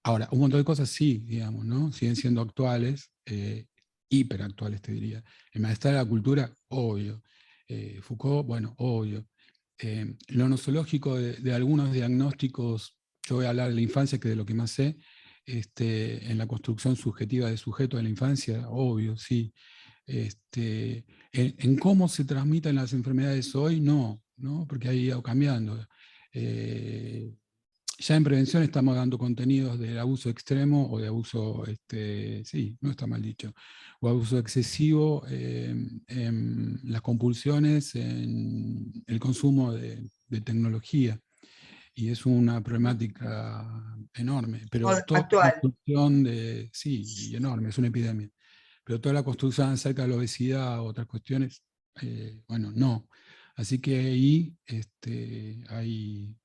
Ahora, un montón de cosas sí, digamos, ¿no? Siguen siendo actuales, hiperactuales te diría. El malestar de la cultura, obvio. Foucault, bueno, obvio. Lo nosológico de algunos diagnósticos, yo voy a hablar de la infancia, que de lo que más sé, en la construcción subjetiva de sujeto de la infancia, obvio, sí. En cómo se transmiten las enfermedades hoy, no, porque ha ido cambiando. Ya en prevención estamos dando contenidos del abuso extremo o de abuso, sí, no está mal dicho, o abuso excesivo, en las compulsiones, en el consumo de tecnología. Y es una problemática enorme, pero toda la Actual. construcción sí, y enorme, es una epidemia. Pero toda la construcción acerca de la obesidad o otras cuestiones, bueno, no. Así que ahí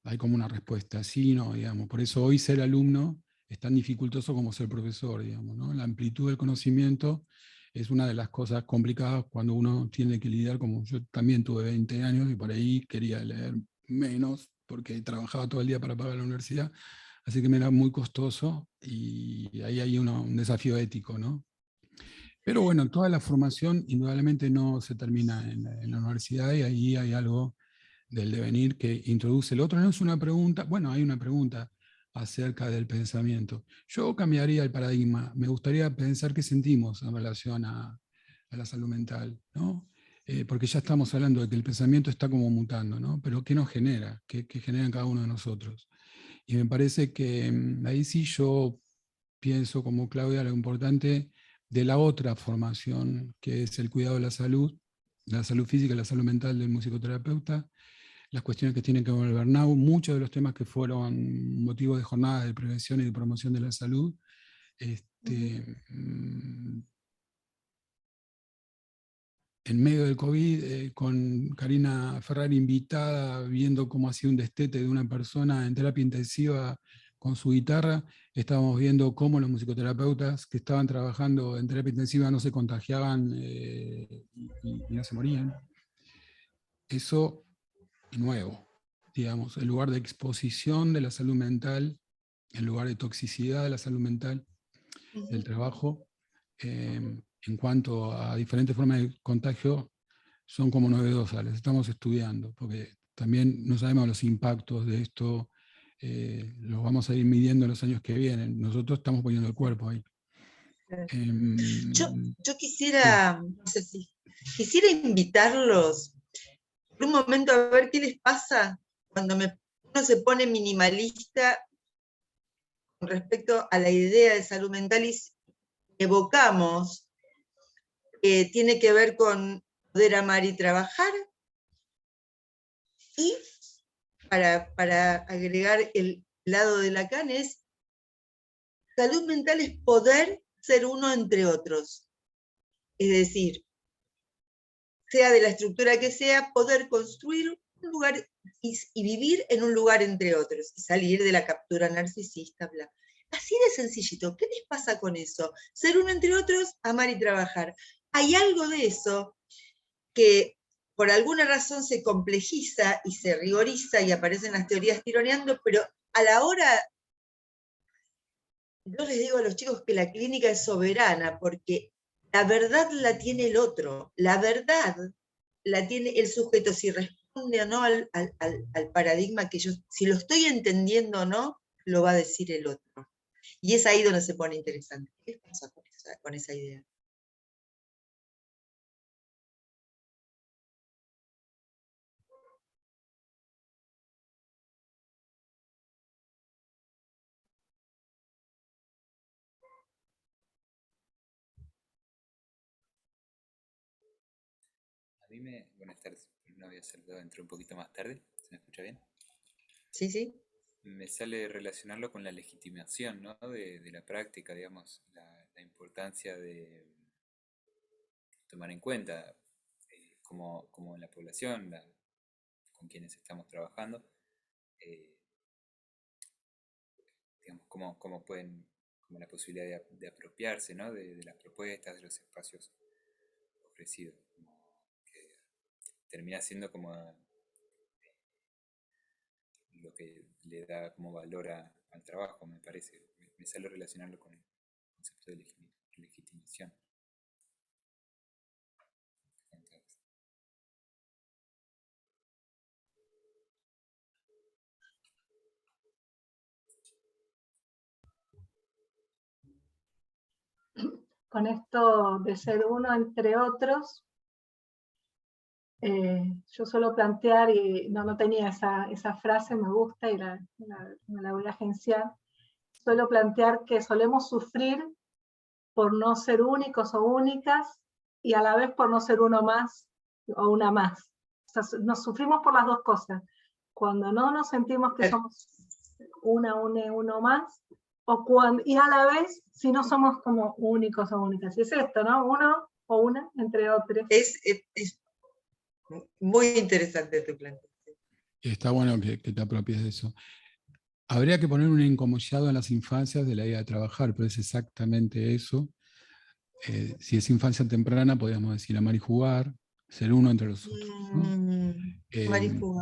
hay como una respuesta, sí, no, digamos. Por eso hoy ser alumno es tan dificultoso como ser profesor, digamos, ¿no? La amplitud del conocimiento es una de las cosas complicadas cuando uno tiene que lidiar, como yo también tuve 20 años y por ahí quería leer menos porque trabajaba todo el día para pagar la universidad, así que me era muy costoso y ahí hay un desafío ético, ¿no? Pero bueno, toda la formación indudablemente no se termina en la universidad, y ahí hay algo del devenir que introduce el otro. No es una pregunta, bueno, hay una pregunta acerca del pensamiento. Yo cambiaría el paradigma, me gustaría pensar qué sentimos en relación a la salud mental, ¿no? Porque ya estamos hablando de que el pensamiento está como mutando, ¿no? Pero ¿qué nos genera? ¿Qué genera en cada uno de nosotros? Y me parece que ahí sí yo pienso, como Claudia, lo importante de la otra formación, que es el cuidado de la salud física y la salud mental del musicoterapeuta, las cuestiones que tienen que ver con el burnout, muchos de los temas que fueron motivo de jornadas de prevención y de promoción de la salud. En medio del COVID, con Karina Ferrari invitada, viendo cómo hacía un destete de una persona en terapia intensiva con su guitarra, estábamos viendo cómo los musicoterapeutas que estaban trabajando en terapia intensiva no se contagiaban y no se morían. Eso nuevo, digamos, el lugar de exposición de la salud mental, el lugar de toxicidad de la salud mental, del trabajo, en cuanto a diferentes formas de contagio, son como novedosas, las estamos estudiando, porque también no sabemos los impactos de esto, los vamos a ir midiendo en los años que vienen. Nosotros estamos poniendo el cuerpo ahí. Yo quisiera, no sé si, quisiera invitarlos por un momento a ver qué les pasa cuando uno se pone minimalista con respecto a la idea de salud mental y evocamos que tiene que ver con poder amar y trabajar, y para agregar el lado de Lacan es salud mental es poder ser uno entre otros, es decir, sea de la estructura que sea, poder construir un lugar y vivir en un lugar entre otros, y salir de la captura narcisista, bla. Así de sencillito. ¿Qué les pasa con eso? Ser uno entre otros, amar y trabajar. Hay algo de eso que por alguna razón se complejiza y se rigoriza y aparecen las teorías tironeando, pero a la hora, yo les digo a los chicos que la clínica es soberana, porque la verdad la tiene el otro, la verdad la tiene el sujeto, si responde o no al paradigma que yo, si lo estoy entendiendo o no, lo va a decir el otro. Y es ahí donde se pone interesante. ¿Qué pasa con esa idea? A mí buenas tardes, no había saludado, entré un poquito más tarde, ¿se me escucha bien? Sí, sí. Me sale relacionarlo con la legitimación, ¿no? de la práctica, digamos, la importancia de tomar en cuenta como en la población, con quienes estamos trabajando, eh, digamos, cómo pueden, como la posibilidad de apropiarse, ¿no? de las propuestas, de los espacios ofrecidos, como que termina siendo como lo que le da como valor al trabajo, me parece. Me sale relacionarlo con el concepto de legitimación. Entonces, con esto de ser uno entre otros, yo suelo plantear, y no tenía esa frase, me gusta y me la voy a agenciar, suelo plantear que solemos sufrir por no ser únicos o únicas y a la vez por no ser uno más o una más. O sea, nos sufrimos por las dos cosas. Cuando no nos sentimos que somos uno más, y a la vez si no somos como únicos o únicas. Y es esto, ¿no? Uno o una entre otros. Es muy interesante tu planteamiento. Está bueno que te apropies de eso. Habría que poner un encomillado en las infancias de la idea de trabajar, pero es exactamente eso. Si es infancia temprana, podríamos decir amar y jugar, ser uno entre los otros, ¿no?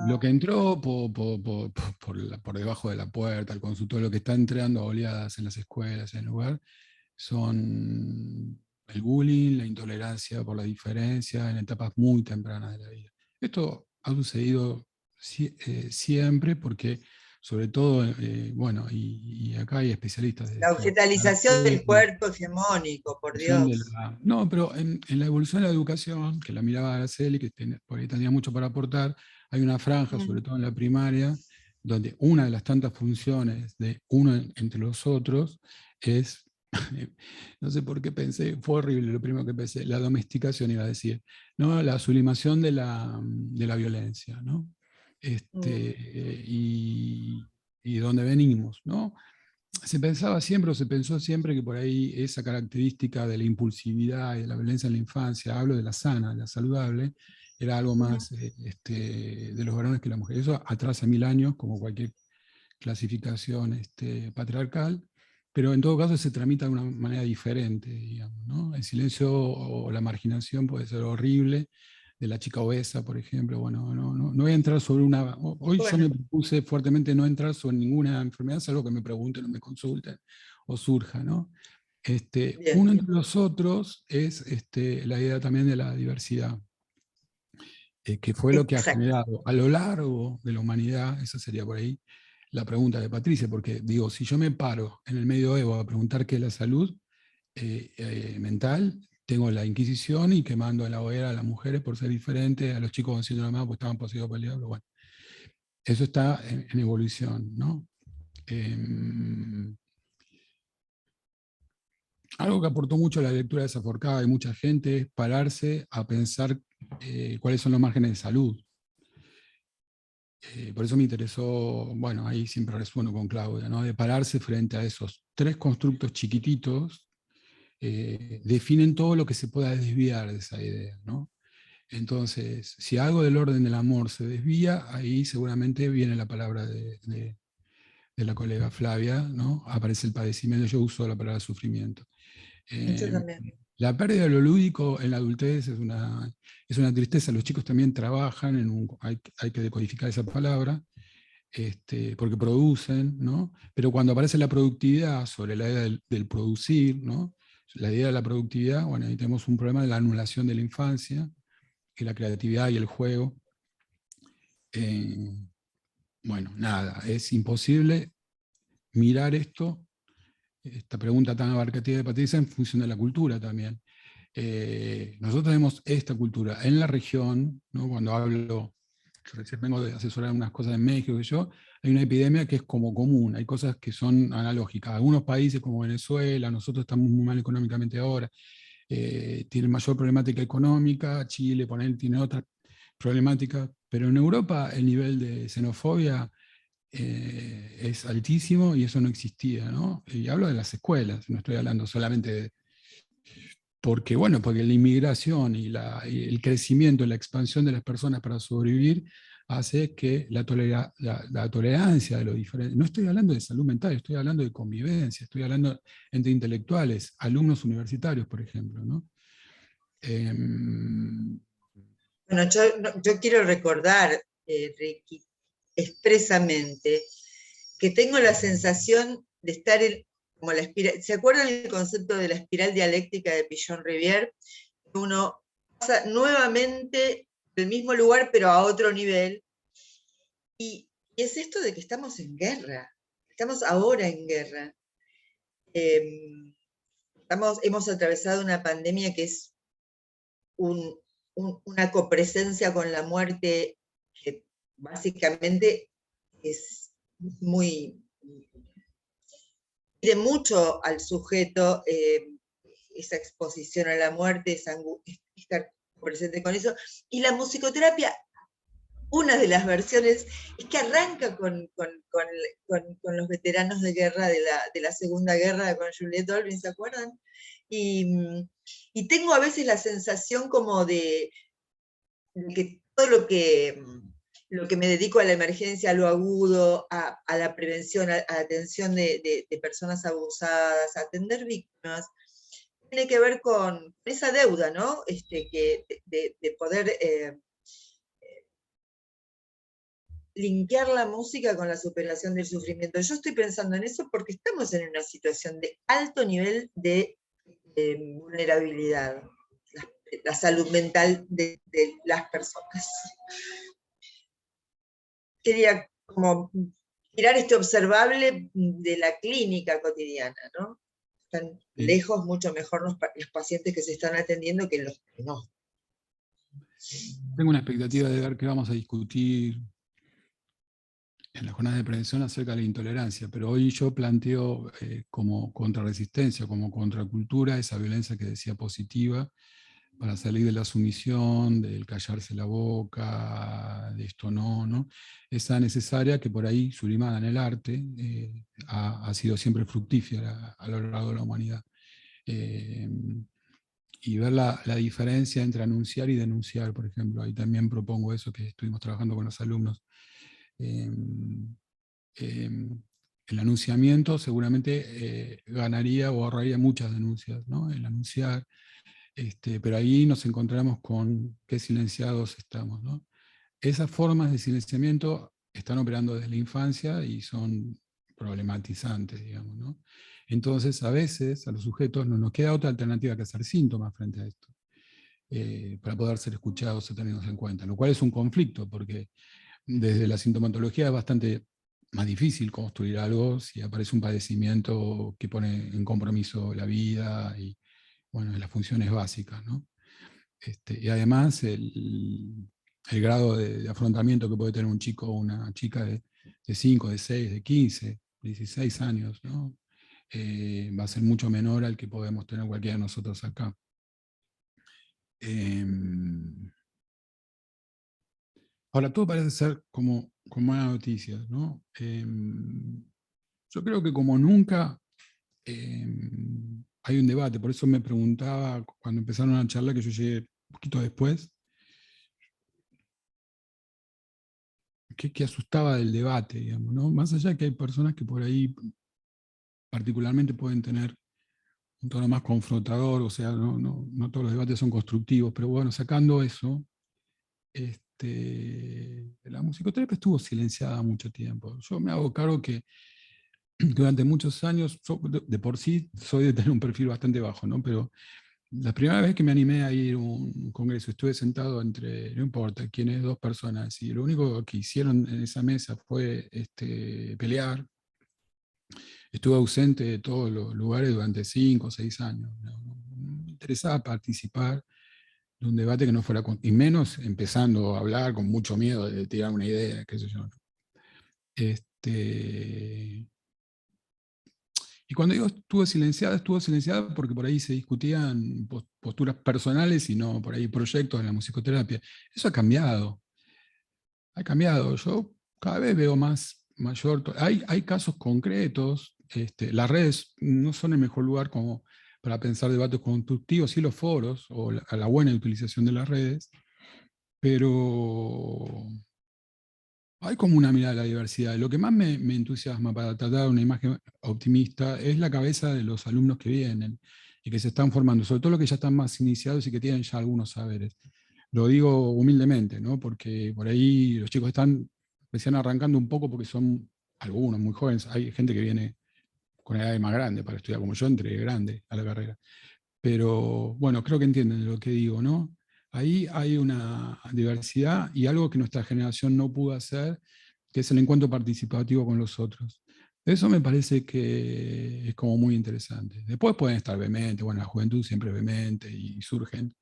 Lo que entró por debajo de la puerta, el consultorio, lo que está entrando a oleadas en las escuelas, en el lugar, son el bullying, la intolerancia por la diferencia en etapas muy tempranas de la vida. Esto ha sucedido siempre porque, sobre todo, bueno, y acá hay especialistas de La esto. objetalización del cuerpo hegemónico, por Dios. No, pero en la evolución de la educación, que la miraba Araceli, que por ahí tenía mucho para aportar, hay una franja, sobre todo en la primaria, donde una de las tantas funciones de uno entre los otros es, no sé por qué pensé, fue horrible lo primero que pensé, la domesticación iba a decir, ¿no? La sublimación de la violencia, ¿no? Y dónde venimos, ¿no? Se pensaba siempre, o se pensó siempre que por ahí esa característica de la impulsividad y de la violencia en la infancia, hablo de la sana, de la saludable, era algo más de los varones que la mujer. Eso atrasa 1000 años, como cualquier clasificación patriarcal, pero en todo caso se tramita de una manera diferente, digamos, ¿no? El silencio o la marginación puede ser horrible, de la chica obesa, por ejemplo. Bueno, no voy a entrar sobre una... Hoy yo me propuse fuertemente no entrar sobre ninguna enfermedad, salvo que me pregunten o me consulten o surja, ¿no? Uno entre los otros es la idea también de la diversidad, que fue lo que ha generado a lo largo de la humanidad, esa sería por ahí la pregunta de Patricia, porque digo, si yo me paro en el medioevo a preguntar qué es la salud mental, tengo la Inquisición y quemando en la hoguera a las mujeres por ser diferentes, a los chicos con síndrome de Down porque estaban poseídos por el diablo. Bueno, eso está en evolución, ¿no? Algo que aportó mucho a la lectura de Saforcada de mucha gente es pararse a pensar cuáles son los márgenes de salud. Por eso me interesó, bueno, ahí siempre resueno con Claudia, ¿no? De pararse frente a esos tres constructos chiquititos, definen todo lo que se pueda desviar de esa idea, ¿no? Entonces, si algo del orden del amor se desvía, ahí seguramente viene la palabra de de la colega Flavia, ¿no? Aparece el padecimiento, yo uso la palabra sufrimiento. Yo también. La pérdida de lo lúdico en la adultez es una tristeza. Los chicos también trabajan, hay que decodificar esa palabra, porque producen, ¿no? Pero cuando aparece la productividad sobre la idea del producir, ¿no? La idea de la productividad, bueno, ahí tenemos un problema de la anulación de la infancia, y la creatividad y el juego. Bueno, nada, es imposible mirar esta pregunta tan abarcativa de Patricia, en función de la cultura también. Nosotros tenemos esta cultura en la región, ¿no? Cuando hablo, yo recién vengo de asesorar unas cosas en México, hay una epidemia que es como común, hay cosas que son analógicas. Algunos países como Venezuela, nosotros estamos muy mal económicamente ahora, tienen mayor problemática económica, Chile, tiene otra problemática, pero en Europa el nivel de xenofobia es altísimo y eso no existía, ¿no? Y hablo de las escuelas, no estoy hablando solamente de... Porque la inmigración y el crecimiento, la expansión de las personas para sobrevivir hace que la tolerancia de lo diferente... No estoy hablando de salud mental, estoy hablando de convivencia, estoy hablando entre intelectuales, alumnos universitarios, por ejemplo, ¿no? Bueno, yo quiero recordar, Ricky, expresamente, que tengo la sensación de estar como la espiral. ¿Se acuerdan el concepto de la espiral dialéctica de Pigeon-Rivière? Uno pasa nuevamente del mismo lugar, pero a otro nivel. Y es esto de que estamos en guerra. Estamos ahora en guerra. Hemos atravesado una pandemia que es una copresencia con la muerte que básicamente es muy... pide mucho al sujeto esa exposición a la muerte, estar presente con eso. Y la musicoterapia, una de las versiones, es que arranca con los veteranos de guerra de la Segunda Guerra, con Juliette Olbrin, ¿se acuerdan? Y tengo a veces la sensación como de que todo lo que me dedico a la emergencia, a lo agudo, a la prevención, a la atención de personas abusadas, a atender víctimas, tiene que ver con esa deuda, ¿no? De poder linkear la música con la superación del sufrimiento. Yo estoy pensando en eso porque estamos en una situación de alto nivel de vulnerabilidad, la salud mental de las personas. Quería como mirar este observable de la clínica cotidiana, ¿no? Están lejos mucho mejor los pacientes que se están atendiendo que los que no. Tengo una expectativa de ver qué vamos a discutir en la jornada de prevención acerca de la intolerancia, pero hoy yo planteo como contrarresistencia, como contracultura, esa violencia que decía positiva, para salir de la sumisión, del callarse la boca, de esto no, esa necesaria que por ahí, sublimada en el arte, ha sido siempre fructífera a lo largo de la humanidad. Y ver la diferencia entre anunciar y denunciar, por ejemplo. Ahí también propongo eso que estuvimos trabajando con los alumnos. El anunciamiento seguramente ganaría o ahorraría muchas denuncias, ¿no? El anunciar, pero ahí nos encontramos con qué silenciados estamos, ¿no? Esas formas de silenciamiento están operando desde la infancia y son problematizantes, digamos, ¿no? Entonces, a veces, a los sujetos no nos queda otra alternativa que hacer síntomas frente a esto, para poder ser escuchados o tenernos en cuenta, lo cual es un conflicto, porque desde la sintomatología es bastante más difícil construir algo si aparece un padecimiento que pone en compromiso la vida y, bueno, las funciones básicas, ¿no? Y además el grado de afrontamiento que puede tener un chico o una chica de 5, de 6, de 15, 16 años, ¿no? Va a ser mucho menor al que podemos tener cualquiera de nosotros acá. Ahora, todo parece ser como buenas noticias, ¿no? Yo creo que como nunca hay un debate, por eso me preguntaba cuando empezaron a charlar, que yo llegué un poquito después, que asustaba del debate, digamos, ¿no? Más allá de que hay personas que por ahí particularmente pueden tener un tono más confrontador, o sea, no todos los debates son constructivos, pero bueno, sacando eso, la musicoterapia estuvo silenciada mucho tiempo. Yo me hago cargo que durante muchos años, yo de por sí soy de tener un perfil bastante bajo, ¿no? Pero la primera vez que me animé a ir a un congreso, estuve sentado entre, no importa quiénes, dos personas, y lo único que hicieron en esa mesa fue pelear. Estuve ausente de todos los lugares durante 5 o 6 años. No me interesaba participar de un debate que no fuera, y menos empezando a hablar con mucho miedo de tirar una idea, qué sé yo. Y cuando digo estuvo silenciada porque por ahí se discutían posturas personales y no por ahí proyectos en la musicoterapia. Eso ha cambiado. Ha cambiado. Yo cada vez veo mayor. Hay casos concretos. Las redes no son el mejor lugar como para pensar debates constructivos, sí los foros o la buena utilización de las redes, pero hay como una mirada a la diversidad. Lo que más me entusiasma para tratar una imagen optimista es la cabeza de los alumnos que vienen y que se están formando, sobre todo los que ya están más iniciados y que tienen ya algunos saberes. Lo digo humildemente, ¿no? Porque por ahí los chicos están recién arrancando un poco porque son algunos muy jóvenes. Hay gente que viene con edades más grandes para estudiar, como yo entré grande a la carrera. Pero bueno, creo que entienden lo que digo, ¿no? Ahí hay una diversidad y algo que nuestra generación no pudo hacer, que es el encuentro participativo con los otros. Eso me parece que es como muy interesante. Después pueden estar vehementes, bueno, la juventud siempre es vehemente y surgen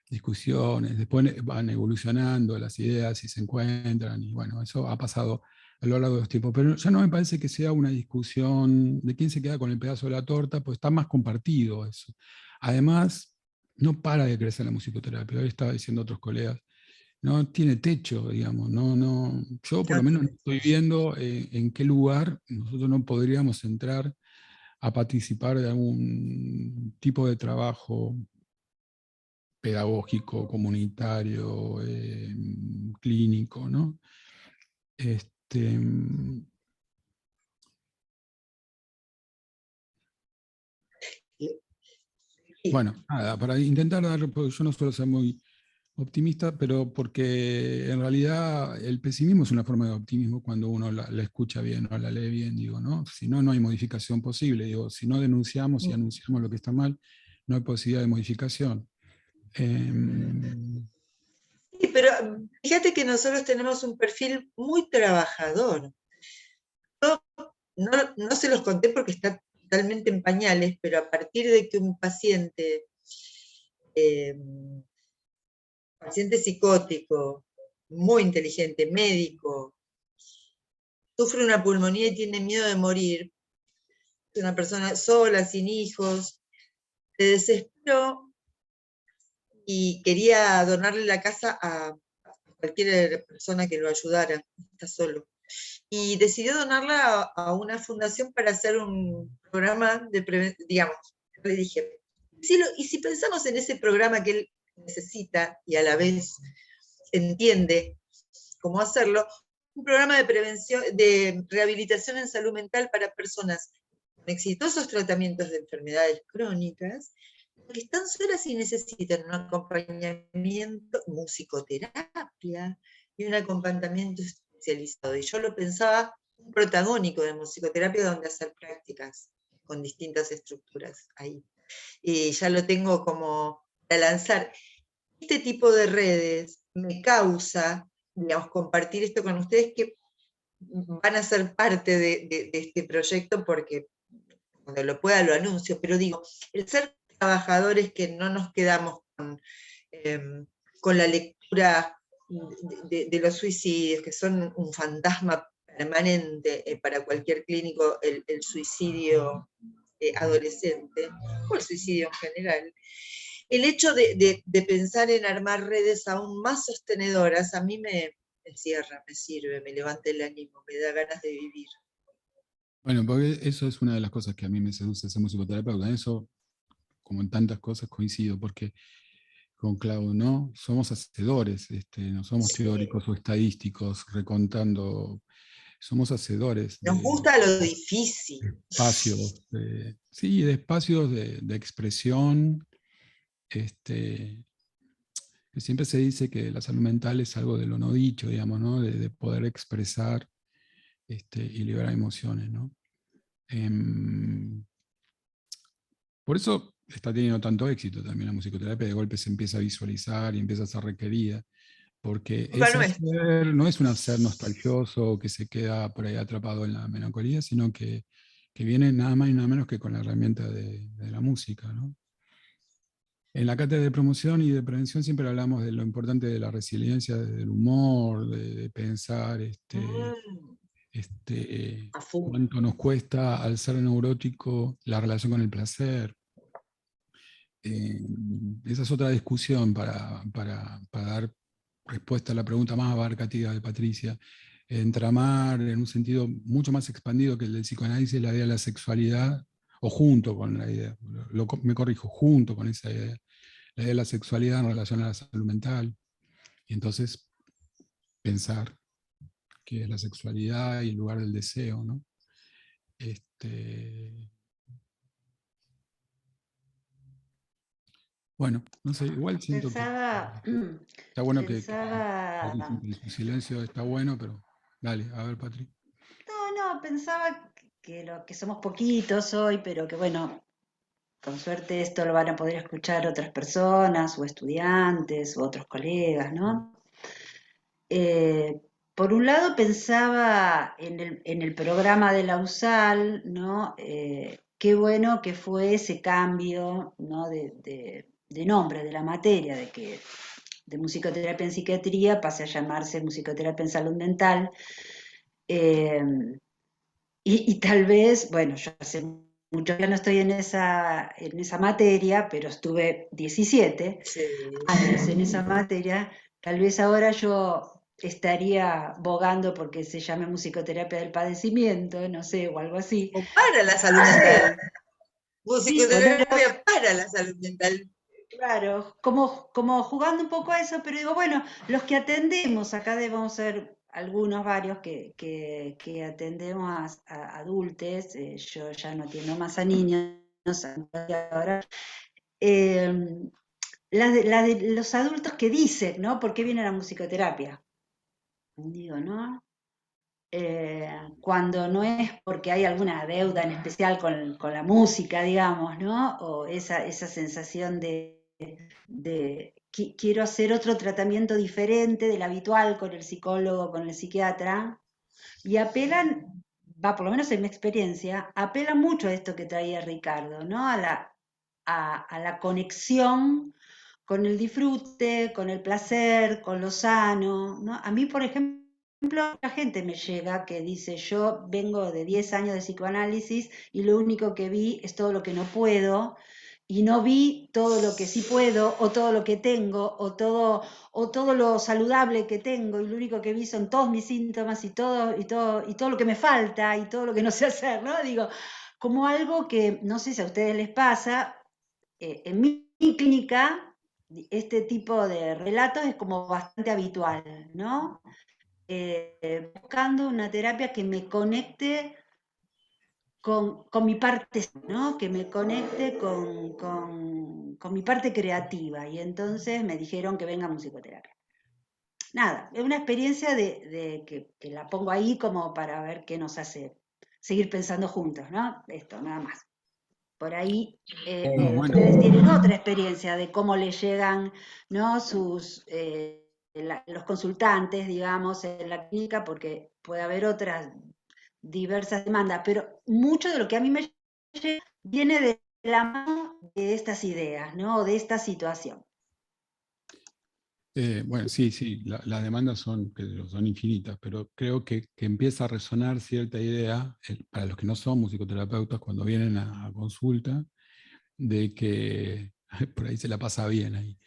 discusiones, después van evolucionando las ideas y se encuentran, y bueno, eso ha pasado a lo largo de los tiempos, pero ya no me parece que sea una discusión de quién se queda con el pedazo de la torta, pues está más compartido eso. Además, no para de crecer la musicoterapia, hoy estaba diciendo otros colegas, no tiene techo, digamos, yo por lo menos no estoy viendo en qué lugar nosotros no podríamos entrar a participar de algún tipo de trabajo pedagógico, comunitario, clínico, ¿no? Bueno, nada, para intentar dar, porque yo no suelo ser muy optimista, pero porque en realidad el pesimismo es una forma de optimismo cuando uno la escucha bien o la lee bien, digo, ¿no? Si no, no hay modificación posible, digo, si no denunciamos y anunciamos lo que está mal, no hay posibilidad de modificación. Sí, pero fíjate que nosotros tenemos un perfil muy trabajador. Yo no se los conté porque está totalmente en pañales, pero a partir de que un paciente psicótico, muy inteligente, médico, sufre una pulmonía y tiene miedo de morir, es una persona sola, sin hijos, se desesperó y quería donarle la casa a cualquier persona que lo ayudara, está solo. Y decidió donarla a una fundación para hacer un programa de prevención, digamos. Le dije, y si pensamos en ese programa que él necesita y a la vez entiende cómo hacerlo, un programa de prevención, de rehabilitación en salud mental para personas con exitosos tratamientos de enfermedades crónicas, que están solas y necesitan un acompañamiento, musicoterapia y un acompañamiento especializado. Y yo lo pensaba un protagónico de musicoterapia donde hacer prácticas con distintas estructuras ahí. Y ya lo tengo como para lanzar. Este tipo de redes me causa, digamos, compartir esto con ustedes que van a ser parte de este proyecto porque cuando lo pueda lo anuncio, pero digo, el ser trabajadores que no nos quedamos con la lectura de los suicidios, que son un fantasma permanente para cualquier clínico, el suicidio adolescente, o el suicidio en general. El hecho de pensar en armar redes aún más sostenedoras, a mí me cierra, me sirve, me levanta el ánimo, me da ganas de vivir. Bueno, porque eso es una de las cosas que a mí me seduce ser musicoterapeuta. En eso, como en tantas cosas, coincido, porque con Clau, ¿no? Somos hacedores, no somos Sí. teóricos o estadísticos recontando, somos hacedores Nos de gusta lo difícil. espacios, sí, de espacios de expresión, que siempre se dice que la salud mental es algo de lo no dicho, digamos, ¿no? De poder expresar y liberar emociones, ¿no? Por eso está teniendo tanto éxito también la musicoterapia, de golpe se empieza a visualizar y empieza a ser requerida, porque Culpa ese nuestra. hacer no es un hacer nostalgioso que se queda por ahí atrapado en la melancolía, sino que viene nada más y nada menos que con la herramienta de la música, ¿no? En la cátedra de promoción y de prevención siempre hablamos de lo importante de la resiliencia, del humor, de pensar A full. cuánto nos cuesta al ser neurótico la relación con el placer. Esa es otra discusión para dar respuesta a la pregunta más abarcativa de Patricia. Entramar en un sentido mucho más expandido que el del psicoanálisis la idea de la sexualidad, o junto con la idea, me corrijo, junto con esa idea, la idea de la sexualidad en relación a la salud mental, y entonces pensar qué es la sexualidad y el lugar del deseo, ¿no? Bueno, no sé, igual siento Pensaba, que está bueno que pensaba, su silencio está bueno, pero dale, a ver, Patri. no, pensaba que lo que somos poquitos hoy, pero que bueno, con suerte esto lo van a poder escuchar otras personas o estudiantes o otros colegas, ¿no? Eh, por un lado pensaba en el programa de la USAL, ¿no? Qué bueno que fue ese cambio, ¿no? de nombre de la materia, de que de musicoterapia en psiquiatría pase a llamarse musicoterapia en salud mental. Eh, y tal vez, bueno, yo hace mucho que no estoy en esa materia, pero estuve 17 Sí. años en esa materia, tal vez ahora yo estaría bogando porque se llame musicoterapia del padecimiento, no sé, o algo así. O para la salud mental. Sí, Musicoterapia para la salud mental. claro, como jugando un poco a eso, pero digo, bueno, los que atendemos, acá debemos ser algunos, varios que atendemos a adultos, yo ya no atiendo más a niños, ahora, eh, la de los adultos que dicen, ¿no? ¿Por qué viene la musicoterapia? Digo, ¿no? Cuando no es porque hay alguna deuda en especial con la música, digamos, ¿no? O esa sensación de quiero hacer otro tratamiento diferente del habitual con el psicólogo, con el psiquiatra, y apelan, por lo menos en mi experiencia, apelan mucho a esto que traía Ricardo, ¿no? A la conexión con el disfrute, con el placer, con lo sano, ¿no? A mí, por ejemplo, la gente me llega que dice, yo vengo de 10 años de psicoanálisis y lo único que vi es todo lo que no puedo, y no vi todo lo que sí puedo, o todo lo que tengo, o todo lo saludable que tengo, y lo único que vi son todos mis síntomas y todo lo que me falta, y todo lo que no sé hacer, ¿no? Digo, como algo que, no sé si a ustedes les pasa, en mi clínica, este tipo de relatos es como bastante habitual, ¿no? Buscando una terapia que me conecte con mi parte, ¿no? Que me conecte con mi parte creativa. Y entonces me dijeron que venga a musicoterapia. Nada, es una experiencia de que la pongo ahí como para ver qué nos hace seguir pensando juntos, ¿no? Esto, nada más. Por ahí Bueno, ustedes tienen otra experiencia de cómo les llegan, ¿no? Los consultantes, digamos, en la clínica, porque puede haber otras diversas demandas, pero mucho de lo que a mí me llega viene de la mano de estas ideas, ¿no? De esta situación. bueno, sí, las demandas son infinitas, pero creo que empieza a resonar cierta idea, para los que no son musicoterapeutas, cuando vienen a consulta, de que por ahí se la pasa bien ahí.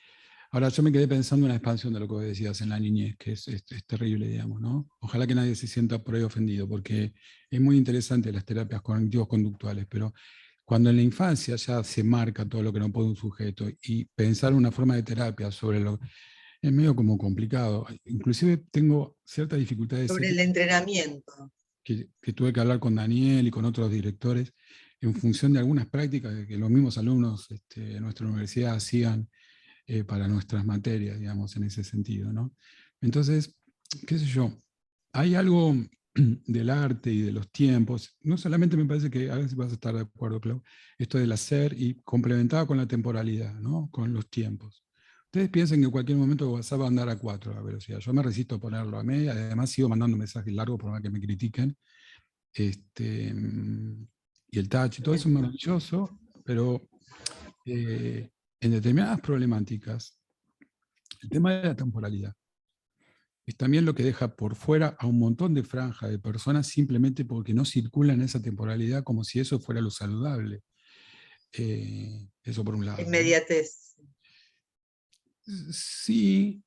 Ahora, yo me quedé pensando en la expansión de lo que vos decías en la niñez, que es terrible, digamos, ¿no? Ojalá que nadie se sienta por ahí ofendido, porque es muy interesante las terapias cognitivos conductuales, pero Cuando en la infancia ya se marca todo lo que no puede un sujeto, y pensar una forma de terapia sobre lo es medio como complicado. Inclusive tengo ciertas dificultades Sobre el entrenamiento. que tuve que hablar con Daniel y con otros directores en función de algunas prácticas que los mismos alumnos de nuestra universidad hacían para nuestras materias, digamos, en ese sentido, ¿no? Entonces, qué sé yo, hay algo del arte y de los tiempos, no solamente me parece que, a ver si vas a estar de acuerdo, Clau, esto del hacer y complementado con la temporalidad, ¿no? Con los tiempos. Ustedes piensen que en cualquier momento WhatsApp va a andar a 4 la velocidad. Yo me resisto a ponerlo a media, además sigo mandando mensajes largos por más que me critiquen. Y el touch y todo eso es maravilloso, pero en determinadas problemáticas, el tema de la temporalidad es también lo que deja por fuera a un montón de franjas de personas simplemente porque no circulan esa temporalidad como si eso fuera lo saludable. Eso por un lado. Inmediatez. Sí,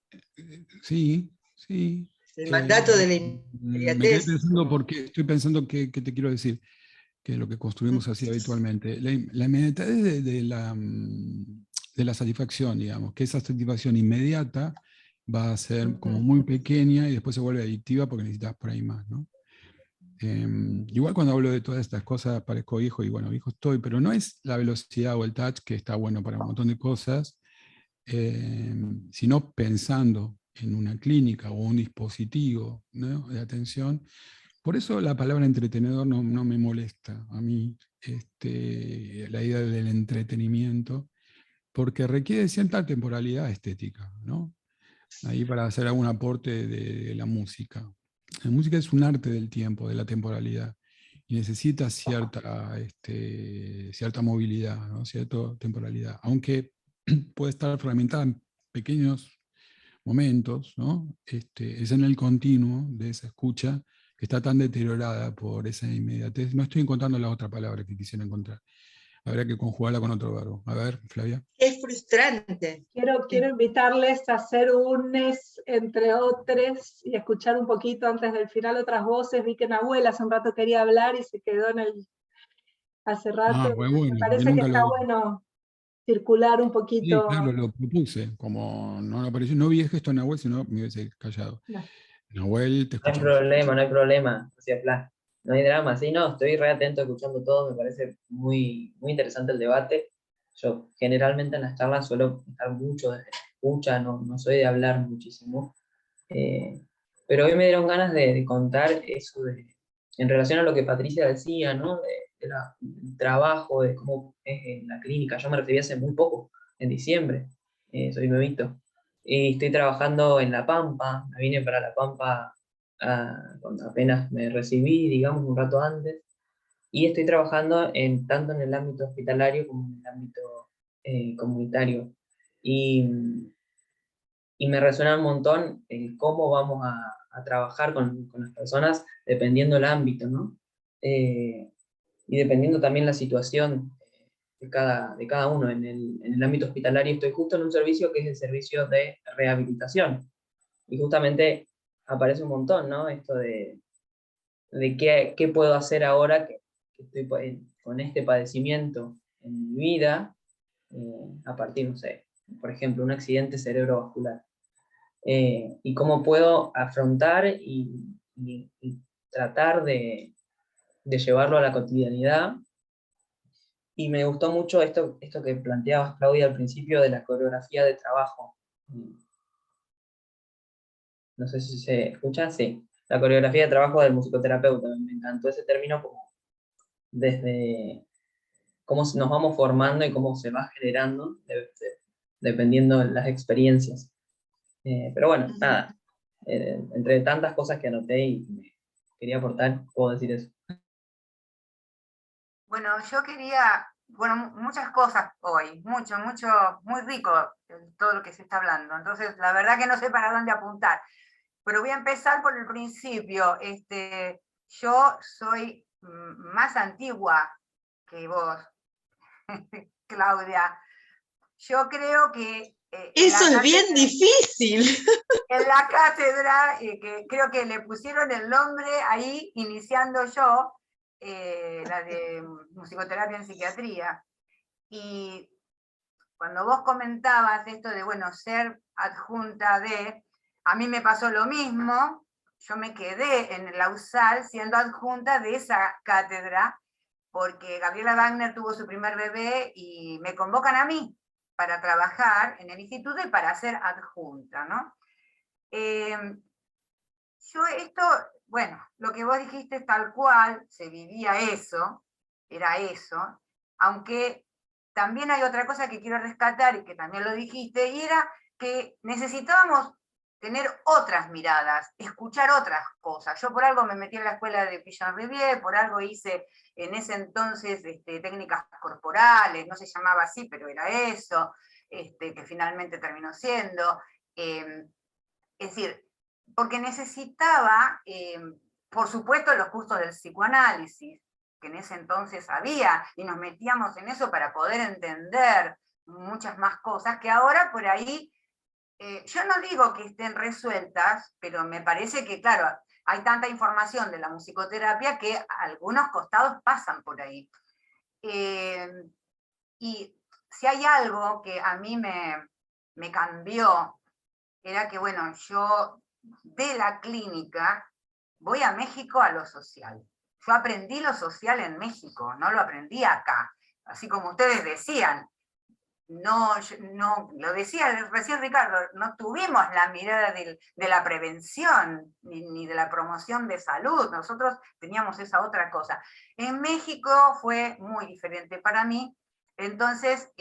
sí, sí. El mandato de la Me quedé inmediatez. pensando porque estoy pensando qué te quiero decir, que es lo que construimos así habitualmente. La inmediatez de la satisfacción, digamos, que esa satisfacción inmediata va a ser como muy pequeña y después se vuelve adictiva porque necesitas por ahí más, ¿no? Igual cuando hablo de todas estas cosas parezco viejo y bueno, viejo estoy, pero no es la velocidad o el touch que está bueno para un montón de cosas, sino pensando en una clínica o un dispositivo, ¿no?, de atención. Por eso la palabra entretenedor no me molesta a mí, la idea del entretenimiento, porque requiere cierta temporalidad estética, ¿no? Ahí para hacer algún aporte de la música. La música es un arte del tiempo, de la temporalidad, y necesita cierta movilidad, ¿no?, cierta temporalidad, aunque puede estar fragmentada en pequeños momentos, ¿no? Es en el continuo de esa escucha que está tan deteriorada por esa inmediatez. No estoy encontrando la otra palabra que quisiera encontrar. Habría que conjugarla con otro verbo. A ver, Flavia. Es frustrante. Quiero invitarles a hacer un entre otros y escuchar un poquito antes del final otras voces. Vi que Nahuel hace un rato quería hablar y se quedó hace rato. Bueno, Me parece que está bueno circular un poquito. Sí, claro, lo propuse. Como no apareció, no vi el gesto de Nahuel, sino me hubiese callado. No. Nahuel, te No hay escuchamos. problema, no hay problema, decía Fla. No hay drama, sí, no, estoy re atento escuchando todo, me parece muy, muy interesante el debate. Yo generalmente en las charlas suelo estar mucho desde la escucha, no soy de hablar muchísimo. Pero hoy me dieron ganas de contar eso en relación a lo que Patricia decía, ¿no? Del trabajo, de cómo es en la clínica. Yo me recibí hace muy poco, en diciembre, soy nuevito. Y estoy trabajando en La Pampa, me vine para La Pampa cuando apenas me recibí, digamos, un rato antes, y estoy trabajando tanto en el ámbito hospitalario como en el ámbito comunitario. Y me resuena un montón el cómo vamos a trabajar con las personas dependiendo del ámbito, ¿no? Y dependiendo también la situación de cada uno. En el ámbito hospitalario estoy justo en un servicio que es el servicio de rehabilitación. Y justamente aparece un montón, ¿no? Esto de qué puedo hacer ahora que estoy con este padecimiento en mi vida, a partir, no sé, por ejemplo, un accidente cerebrovascular. Y cómo puedo afrontar y tratar de llevarlo a la cotidianidad. Y me gustó mucho esto que planteabas, Claudia, al principio de la coreografía de trabajo. No sé si se escucha, sí. La coreografía de trabajo del musicoterapeuta, me encantó ese término, como desde cómo nos vamos formando y cómo se va generando, dependiendo de las experiencias. Pero bueno, nada, entre tantas cosas que anoté y quería aportar, puedo decir eso. Bueno, yo quería, muchas cosas hoy, mucho, muy rico todo lo que se está hablando. Entonces, la verdad que no sé para dónde apuntar. Pero voy a empezar por el principio. Yo soy más antigua que vos, Claudia. Yo creo que... Eso es bien difícil. En la cátedra, que creo que le pusieron el nombre ahí, iniciando yo, la de musicoterapia en psiquiatría. Y cuando vos comentabas esto de, bueno, ser adjunta de, a mí me pasó lo mismo, yo me quedé en la USAL siendo adjunta de esa cátedra, porque Gabriela Wagner tuvo su primer bebé y me convocan a mí para trabajar en el instituto y para ser adjunta, ¿no? Yo esto, bueno, lo que vos dijiste es tal cual, se vivía eso, era eso, aunque también hay otra cosa que quiero rescatar y que también lo dijiste, y era que necesitábamos tener otras miradas, escuchar otras cosas. Yo por algo me metí en la escuela de Pichon-Rivière, por algo hice en ese entonces técnicas corporales, no se llamaba así, pero era eso, que finalmente terminó siendo. Es decir, porque necesitaba, por supuesto, los cursos del psicoanálisis, que en ese entonces había, y nos metíamos en eso para poder entender muchas más cosas, que ahora por ahí, yo no digo que estén resueltas, pero me parece que, claro, hay tanta información de la musicoterapia que algunos costados pasan por ahí. Y si hay algo que a mí me cambió, era que, bueno, yo de la clínica voy a México a lo social. Yo aprendí lo social en México, no lo aprendí acá. Así como ustedes decían, no, lo decía recién Ricardo, no tuvimos la mirada de la prevención ni de la promoción de salud, nosotros teníamos esa otra cosa. En México fue muy diferente para mí, entonces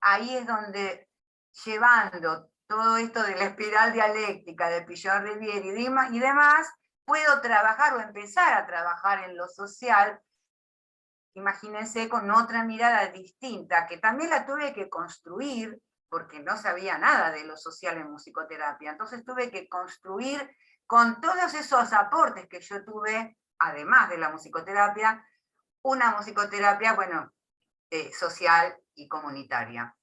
ahí es donde, llevando todo esto de la espiral dialéctica de Pichon-Rivière y demás, puedo trabajar o empezar a trabajar en lo social, imagínense, con otra mirada distinta, que también la tuve que construir, porque no sabía nada de lo social en musicoterapia. Entonces tuve que construir con todos esos aportes que yo tuve, además de la musicoterapia, una musicoterapia, bueno, social y comunitaria.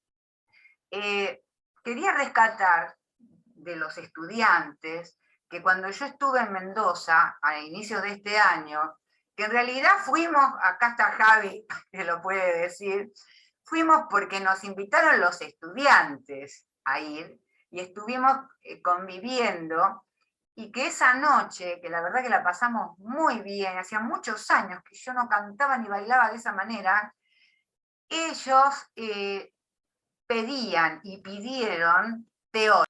Quería rescatar de los estudiantes que cuando yo estuve en Mendoza, a inicios de este año, que en realidad fuimos, acá está Javi, que lo puede decir, fuimos porque nos invitaron los estudiantes a ir, y estuvimos conviviendo, y que esa noche, que la verdad que la pasamos muy bien, hacía muchos años que yo no cantaba ni bailaba de esa manera, ellos pedían y pidieron teoría.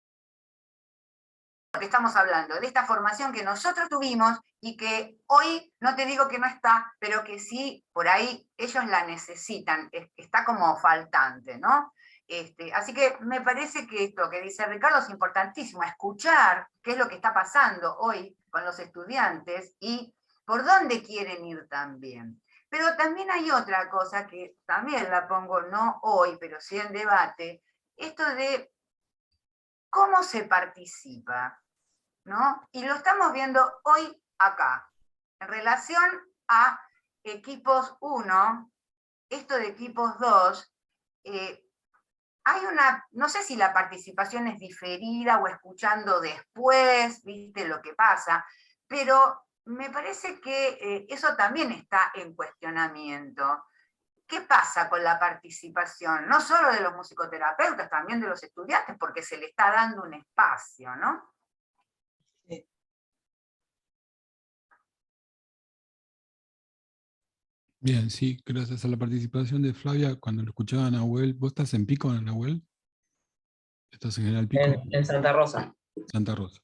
Que estamos hablando, de esta formación que nosotros tuvimos y que hoy, no te digo que no está, pero que sí, por ahí ellos la necesitan, está como faltante, ¿no? Así que me parece que esto que dice Ricardo es importantísimo, escuchar qué es lo que está pasando hoy con los estudiantes y por dónde quieren ir también. Pero también hay otra cosa que también la pongo, no hoy, pero sí en debate, esto de cómo se participa, ¿no? Y lo estamos viendo hoy acá, en relación a equipos 1, esto de equipos 2, hay una, no sé si la participación es diferida o escuchando después, viste lo que pasa, pero me parece que eso también está en cuestionamiento. ¿Qué pasa con la participación? No solo de los musicoterapeutas, también de los estudiantes, porque se le está dando un espacio, ¿no? Bien, sí, gracias a la participación de Flavia, cuando lo escuchaba a Nahuel, ¿vos estás en Pico, Nahuel? ¿Estás en General Pico? En Santa Rosa. Santa Rosa.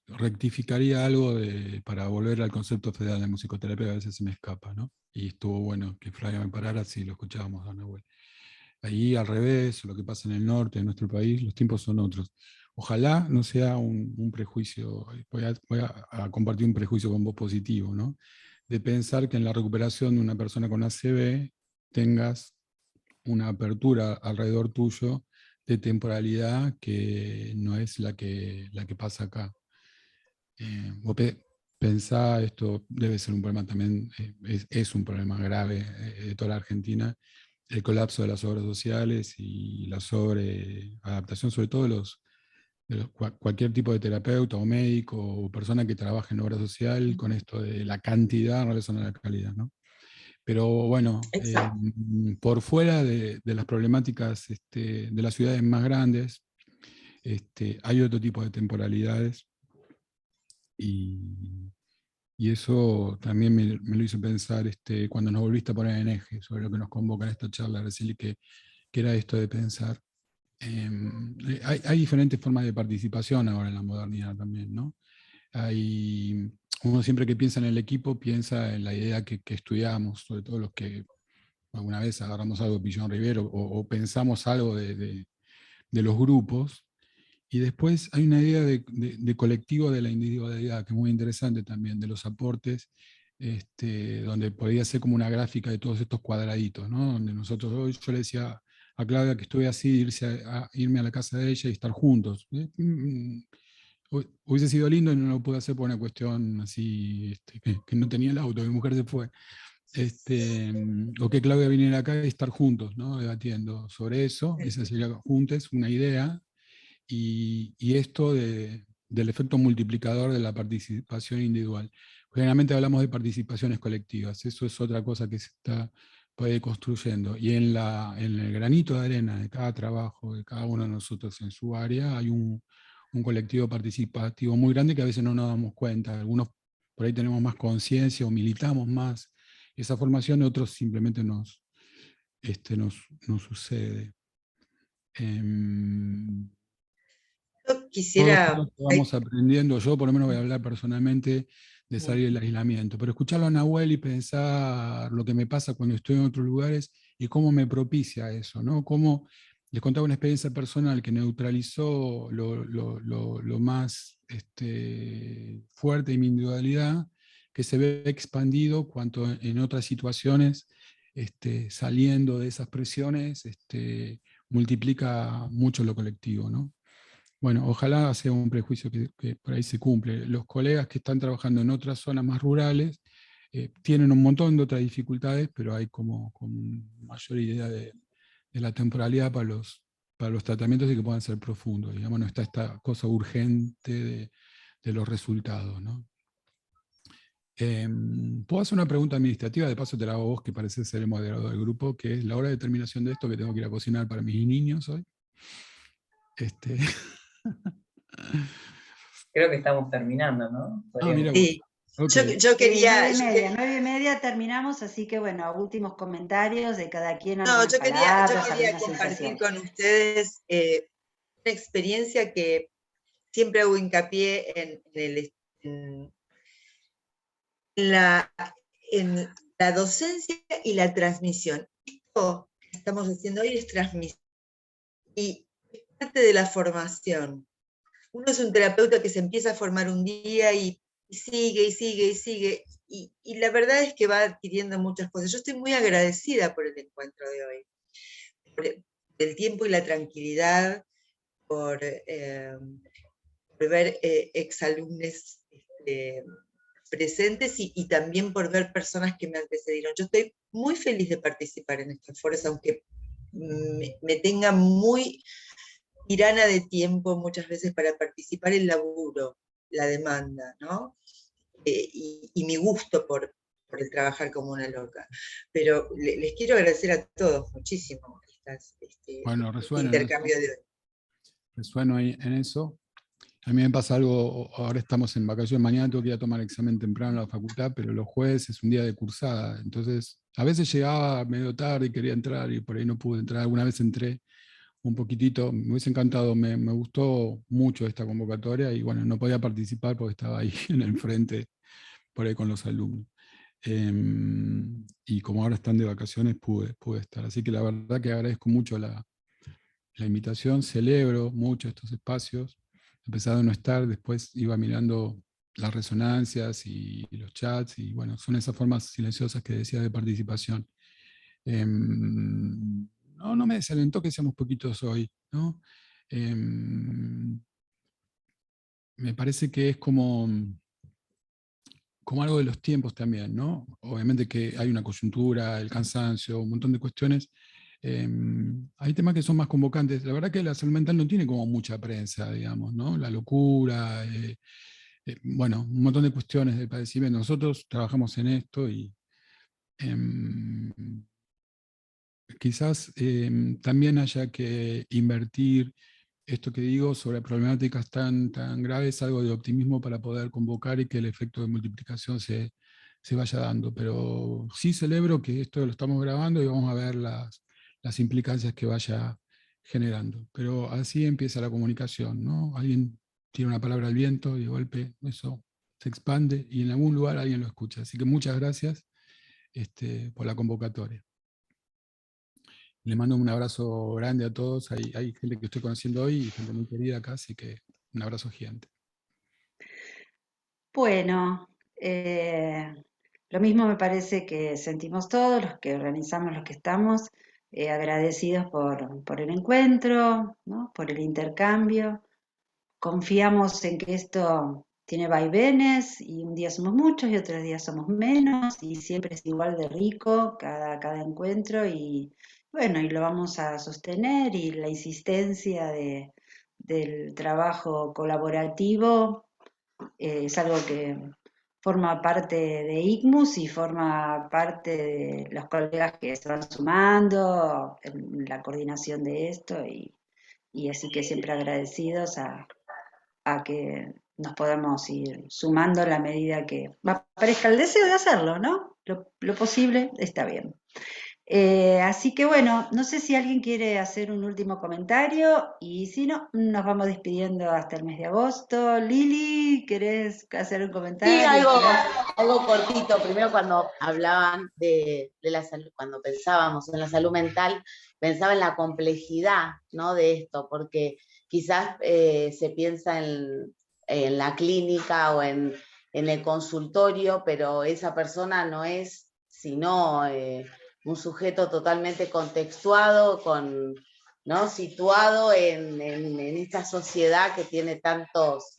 Rectificaría algo para volver al concepto federal de musicoterapia, que a veces se me escapa, ¿no? Y estuvo bueno que Flavia me parara si lo escuchábamos a Nahuel. Ahí al revés, lo que pasa en el norte de nuestro país, los tiempos son otros. Ojalá no sea un prejuicio, voy a compartir un prejuicio con vos positivo, ¿no? De pensar que en la recuperación de una persona con ACV tengas una apertura alrededor tuyo de temporalidad que no es la que pasa acá. Vos pensá, esto debe ser un problema también, es un problema grave de toda la Argentina, el colapso de las obras sociales y la sobreadaptación, sobre todo cualquier tipo de terapeuta o médico o persona que trabaje en obra social con esto de la cantidad en relación a la calidad, ¿no? Pero bueno, Exacto. por fuera de las problemáticas de las ciudades más grandes, hay otro tipo de temporalidades y eso también me lo hizo pensar cuando nos volviste a poner en eje sobre lo que nos convoca en esta charla, Araceli, que era esto de pensar. Hay diferentes formas de participación ahora en la modernidad también, ¿no? Uno siempre que piensa en el equipo piensa en la idea que estudiamos, sobre todo los que alguna vez agarramos algo de Pillón Rivero o pensamos algo de los grupos. Y después hay una idea de colectivo de la individualidad, que es muy interesante también, de los aportes, donde podría ser como una gráfica de todos estos cuadraditos, ¿no? Donde nosotros, hoy yo le decía a Claudia que estuve así, irme a la casa de ella y estar juntos. Hubiese sido lindo y no lo pude hacer por una cuestión así, que no tenía el auto, mi mujer se fue. O que Claudia viniera acá y estar juntos, ¿no? Debatiendo sobre eso, esa sería juntos una idea, y esto del efecto multiplicador de la participación individual. Generalmente hablamos de participaciones colectivas, eso es otra cosa que se está construyendo. Y en el granito de arena de cada trabajo, de cada uno de nosotros en su área, hay un colectivo participativo muy grande que a veces no nos damos cuenta. Algunos por ahí tenemos más conciencia o militamos más esa formación, otros simplemente nos sucede. Yo quisiera... Todos vamos aprendiendo, yo por lo menos voy a hablar personalmente de salir del aislamiento, pero escucharlo a Nahuel y pensar lo que me pasa cuando estoy en otros lugares y cómo me propicia eso, ¿no? Cómo les contaba una experiencia personal que neutralizó lo más fuerte de mi individualidad, que se ve expandido cuanto en otras situaciones, saliendo de esas presiones, multiplica mucho lo colectivo, ¿no? Bueno, ojalá sea un prejuicio que por ahí se cumple. Los colegas que están trabajando en otras zonas más rurales tienen un montón de otras dificultades, pero hay como mayor idea de la temporalidad para los tratamientos y que puedan ser profundos. Digamos, no está esta cosa urgente de los resultados, ¿no? ¿Puedo hacer una pregunta administrativa? De paso te la hago a vos, que parece ser el moderador del grupo, que es la hora de terminación de esto, que tengo que ir a cocinar para mis niños hoy. Creo que estamos terminando, ¿no? Mira vos. Sí. Okay. Yo quería... 9:30 terminamos, así que bueno, últimos comentarios de cada quien. No, yo quería alguna compartir sensación. con ustedes una experiencia que siempre hago hincapié en la docencia y la transmisión. Esto que estamos haciendo hoy es transmisión y es parte de la formación. Uno es un terapeuta que se empieza a formar un día y sigue y sigue y sigue, y la verdad es que va adquiriendo muchas cosas. Yo estoy muy agradecida por el encuentro de hoy, por el tiempo y la tranquilidad, por ver exalumnes presentes y también por ver personas que me antecedieron. Yo estoy muy feliz de participar en estos foros, aunque me tenga muy tirana de tiempo muchas veces para participar, el laburo, la demanda, ¿no? Y mi gusto por el trabajar como una loca. Pero les quiero agradecer a todos muchísimo Bueno, este intercambio de hoy. Resueno ahí en eso. A mí me pasa algo, ahora estamos en vacaciones, mañana tengo que ir a tomar examen temprano en la facultad, pero los jueves es un día de cursada, entonces a veces llegaba medio tarde y quería entrar y por ahí no pude entrar, alguna vez entré un poquitito, me hubiese encantado, me gustó mucho esta convocatoria y bueno, no podía participar porque estaba ahí en el frente, por ahí con los alumnos. Y como ahora están de vacaciones, pude estar. Así que la verdad que agradezco mucho la invitación, celebro mucho estos espacios. A pesar de no estar, después iba mirando las resonancias y los chats, y bueno, son esas formas silenciosas que decía de participación. No me desalentó que seamos poquitos hoy, ¿no? Me parece que es como algo de los tiempos también, ¿no? Obviamente que hay una coyuntura, el cansancio, un montón de cuestiones, Hay temas que son más convocantes. La verdad que la salud mental no tiene como mucha prensa, digamos, ¿no? La locura, bueno, un montón de cuestiones del padecimiento. Nosotros trabajamos en esto y quizás también haya que invertir esto que digo sobre problemáticas tan graves, algo de optimismo para poder convocar y que el efecto de multiplicación se vaya dando. Pero sí celebro que esto lo estamos grabando y vamos a ver las implicancias que vaya generando. Pero así empieza la comunicación, ¿no? Alguien tiene una palabra al viento y de golpe eso se expande y en algún lugar alguien lo escucha. Así que muchas gracias por la convocatoria. Le mando un abrazo grande a todos. Hay gente que estoy conociendo hoy y gente muy querida acá, así que un abrazo gigante. Bueno, lo mismo me parece que sentimos todos los que organizamos, los que estamos, agradecidos por el encuentro, ¿no? Por el intercambio. Confiamos en que esto tiene vaivenes y un día somos muchos y otros días somos menos y siempre es igual de rico cada encuentro y bueno, y lo vamos a sostener y la insistencia del trabajo colaborativo es algo que forma parte de ICMUS y forma parte de los colegas que se van sumando en la coordinación de esto y así que siempre agradecidos a que nos podamos ir sumando a la medida que aparezca el deseo de hacerlo, ¿no? Lo posible está bien. Así que bueno, no sé si alguien quiere hacer un último comentario y si no, nos vamos despidiendo hasta el mes de agosto. Lili, ¿querés hacer un comentario? Sí, algo cortito. Primero cuando hablaban de la salud, cuando pensábamos en la salud mental, pensaba en la complejidad, ¿no? De esto, porque quizás se piensa en la clínica o en el consultorio, pero esa persona no es sino un sujeto totalmente contextuado, ¿no? Situado en esta sociedad que tiene tantos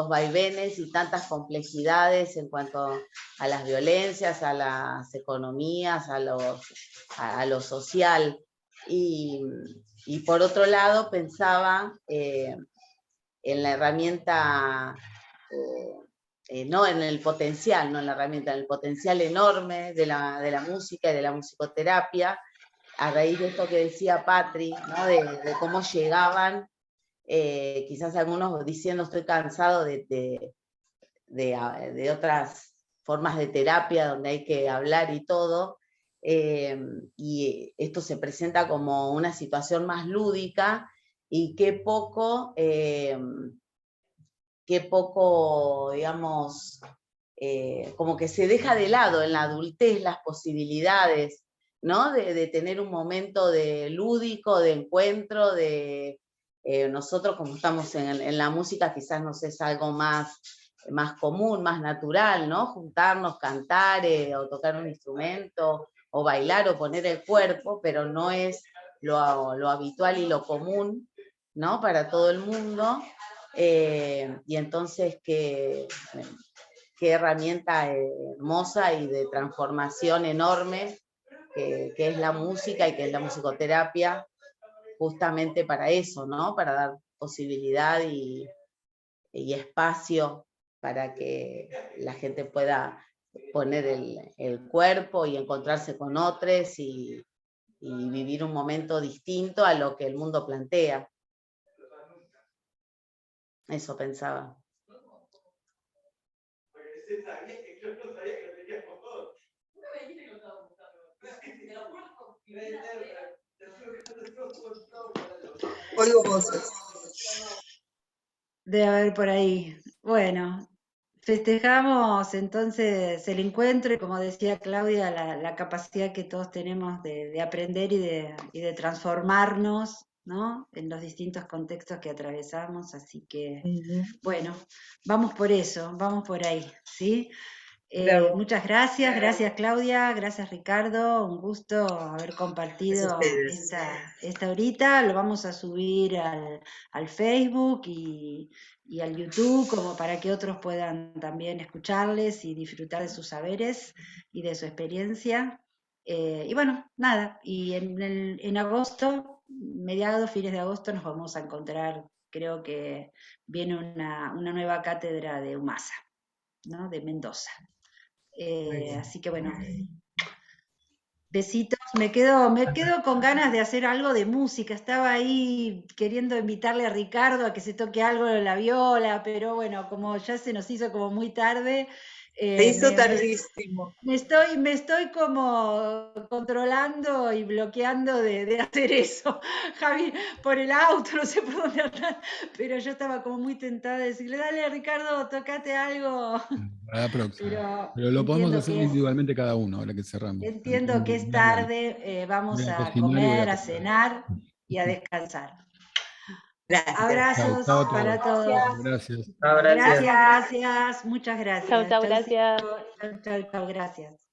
vaivenes y tantas complejidades en cuanto a las violencias, a las economías, a lo social. Y por otro lado pensaba en la herramienta, no en el potencial, no en la herramienta, en el potencial enorme de la música y de la musicoterapia, a raíz de esto que decía Patri, ¿no? de cómo llegaban, quizás algunos diciendo estoy cansado de otras formas de terapia donde hay que hablar y todo, y esto se presenta como una situación más lúdica y qué poco, digamos, como que se deja de lado en la adultez las posibilidades, ¿no? De tener un momento de lúdico, de encuentro, nosotros como estamos en la música quizás nos es algo más común, más natural, ¿no? Juntarnos, cantar o tocar un instrumento o bailar o poner el cuerpo, pero no es lo habitual y lo común, ¿no? Para todo el mundo. Y entonces qué herramienta hermosa y de transformación enorme que es la música y que es la musicoterapia, justamente para eso, ¿no? Para dar posibilidad y espacio para que la gente pueda poner el cuerpo y encontrarse con otros y vivir un momento distinto a lo que el mundo plantea. Eso pensaba. Oigo voces. Debe haber por ahí. Bueno, festejamos entonces el encuentro y como decía Claudia, la capacidad que todos tenemos de aprender y de transformarnos, ¿no? En los distintos contextos que atravesamos, así que, bueno, vamos por eso, vamos por ahí, ¿sí? Muchas gracias Claudia, gracias Ricardo, un gusto haber compartido esta horita, lo vamos a subir al Facebook y al YouTube como para que otros puedan también escucharles y disfrutar de sus saberes y de su experiencia. Y bueno, nada, y en agosto, mediados, fines de agosto, nos vamos a encontrar, creo que viene una nueva cátedra de UMASA, ¿no? De Mendoza. Así que bueno, besitos, me quedo con ganas de hacer algo de música. Estaba ahí queriendo invitarle a Ricardo a que se toque algo de la viola, pero bueno, como ya se nos hizo como muy tarde, Se hizo tardísimo. me estoy como controlando y bloqueando de hacer eso. Javi, por el auto, no sé por dónde andar, pero yo estaba como muy tentada de decirle, dale Ricardo, tocate algo. Para la próxima. Pero lo podemos entiendo hacer que es, individualmente cada uno, ahora que cerramos. entiendo que es Individual. tarde, vamos Voy a a cocinar y voy a comer, a cocinar. cenar y a descansar. Gracias. Abrazos Chao a todos. para todos. Gracias. No, gracias. Gracias, muchas gracias. Chau, chau, gracias. Chau, chau, chau, gracias.